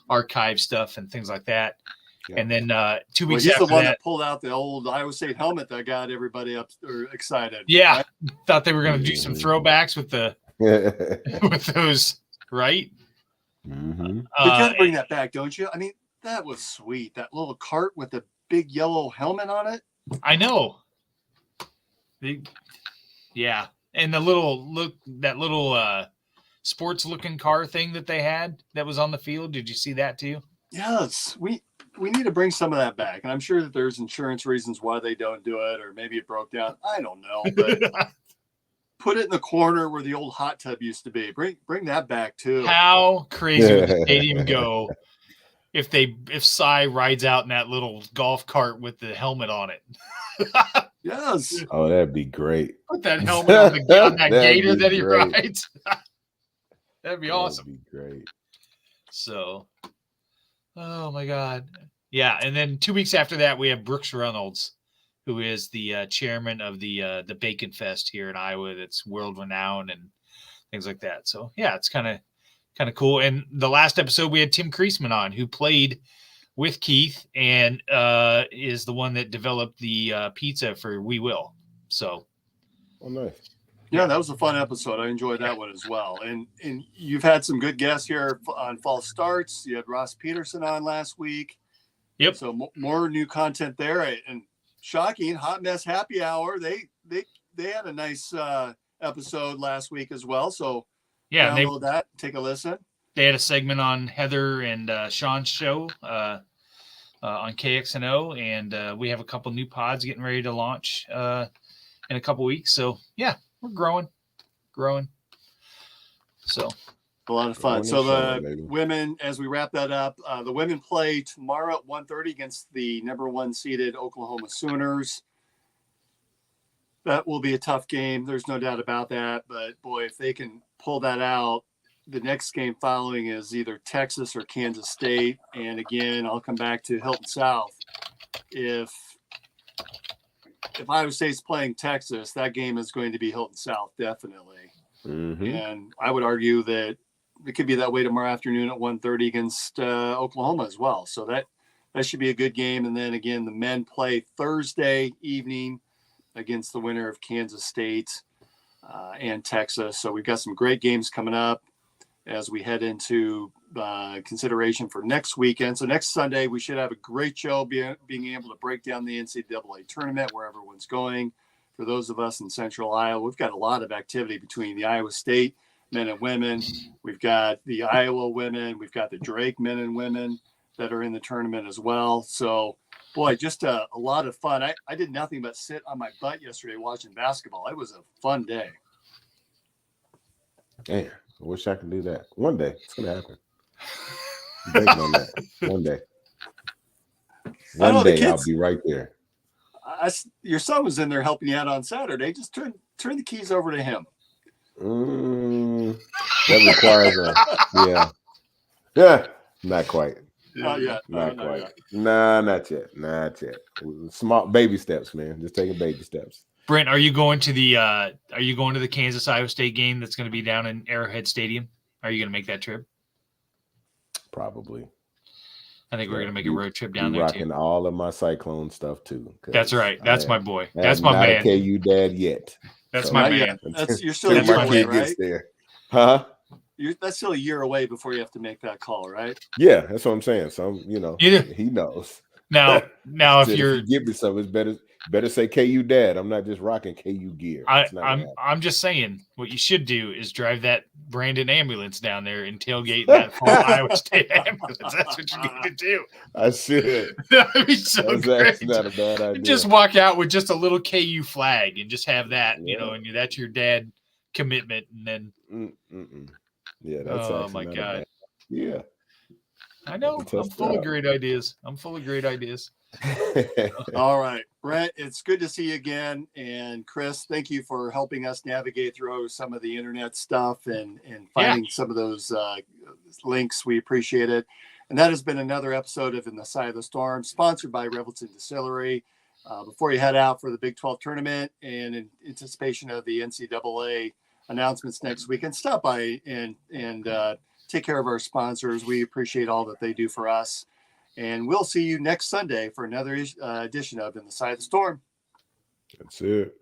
Speaker 3: archive stuff and things like that. Yeah. And then 2 weeks after
Speaker 1: he's the one that pulled out the old Iowa State helmet that got everybody up or excited.
Speaker 3: Yeah,
Speaker 1: right?
Speaker 3: Thought they were going to do some throwbacks with the with those, right?
Speaker 2: Mm-hmm.
Speaker 1: You got to bring that back, don't you? I mean, that was sweet. That little cart with the big yellow helmet on it.
Speaker 3: I know. Yeah, and the little sports looking car thing that they had that was on the field. Did you see that too?
Speaker 1: Yes, we need to bring some of that back, and I'm sure that there's insurance reasons why they don't do it, or maybe it broke down. I don't know, but put it in the corner where the old hot tub used to be. Bring that back too.
Speaker 3: How crazy would the stadium go if Cy rides out in that little golf cart with the helmet on it?
Speaker 1: Yes.
Speaker 2: Oh, that'd be great.
Speaker 3: Put that helmet on that gator that he rides. That'd be awesome.
Speaker 2: That'd be great.
Speaker 3: So, oh my God. Yeah. And then 2 weeks after that, we have Brooks Reynolds, who is the chairman of the Bacon Fest here in Iowa. That's world renowned and things like that. So yeah, it's kind of cool. And the last episode we had Tim Kriesman on, who played with Keith and is the one that developed the pizza for We Will. So,
Speaker 2: oh, nice.
Speaker 1: Yeah, that was a fun episode. I enjoyed that one as well. And you've had some good guests here on False Starts. You had Ross Peterson on last week.
Speaker 3: Yep.
Speaker 1: So more new content there. And shocking, Hot Mess Happy Hour. They had a nice episode last week as well. So
Speaker 3: yeah,
Speaker 1: download that, take a listen.
Speaker 3: They had a segment on Heather and Sean's show on KXNO, and we have a couple new pods getting ready to launch in a couple weeks. So yeah, we're growing. So
Speaker 1: A lot of fun.
Speaker 2: Growing
Speaker 1: So
Speaker 2: and
Speaker 1: the
Speaker 2: showing, baby.
Speaker 1: women, as we wrap that up, the women play tomorrow at 1:30 against the number 1 seeded Oklahoma Sooners. That will be a tough game. There's no doubt about that. But boy, if they can pull that out, the next game following is either Texas or Kansas State. And again, I'll come back to Hilton South. If Iowa State's playing Texas, that game is going to be Hilton South, definitely.
Speaker 2: Mm-hmm.
Speaker 1: And I would argue that it could be that way tomorrow afternoon at 1:30 against Oklahoma as well. So that should be a good game. And then again, the men play Thursday evening against the winner of Kansas State and Texas. So we've got some great games coming up as we head into consideration for next weekend. So next Sunday, we should have a great show being able to break down the NCAA tournament, where everyone's going. For those of us in Central Iowa, we've got a lot of activity between the Iowa State men and women. We've got the Iowa women. We've got the Drake men and women that are in the tournament as well. So, boy, just a lot of fun. I did nothing but sit on my butt yesterday watching basketball. It was a fun day.
Speaker 2: Damn, I wish I could do that. One day, it's going to happen. I'm banking on that. One day. One day, I'll be right there.
Speaker 1: Your son was in there helping you out on Saturday. Just turn the keys over to him.
Speaker 2: That requires yeah, not quite.
Speaker 1: Not yet.
Speaker 2: Not quite. Yet. Nah, not yet. Small baby steps, man. Just taking baby steps.
Speaker 3: Brent, are you going to the Kansas Iowa State game that's going to be down in Arrowhead Stadium? Are you going to make that trip?
Speaker 2: Probably.
Speaker 3: I think we're going to make a road trip down there
Speaker 2: rocking
Speaker 3: too.
Speaker 2: all of my Cyclone stuff too.
Speaker 3: That's right. That's my boy. That's my man.
Speaker 2: Not a KU dad yet.
Speaker 3: That's my man.
Speaker 1: You're still a year away, right?
Speaker 2: There. Huh?
Speaker 1: That's still a year away before you have to make that call, right?
Speaker 2: Yeah, that's what I'm saying. So he knows.
Speaker 3: Now if you
Speaker 2: give me something, it's better say KU dad. I'm not just rocking KU gear.
Speaker 3: I'm just saying what you should do is drive that Brandon ambulance down there and tailgate that full Iowa State ambulance. That's what you need to do.
Speaker 2: I should.
Speaker 3: That'd be so great.
Speaker 2: That's not a bad idea.
Speaker 3: Just walk out with just a little KU flag and just have that, and that's your dad commitment, and then.
Speaker 2: Yeah, that's
Speaker 3: oh my god.
Speaker 2: Yeah.
Speaker 3: I know. I'm full of great ideas.
Speaker 1: All right, Brent, it's good to see you again. And Chris, thank you for helping us navigate through some of the internet stuff and finding some of those links. We appreciate it. And that has been another episode of In the Side of the Storm, sponsored by Revelton Distillery. Before you head out for the Big 12 tournament and in anticipation of the NCAA announcements next week, and stop by and take care of our sponsors. We appreciate all that they do for us. And we'll see you next Sunday for another edition of In the Side of the Storm.
Speaker 2: That's it.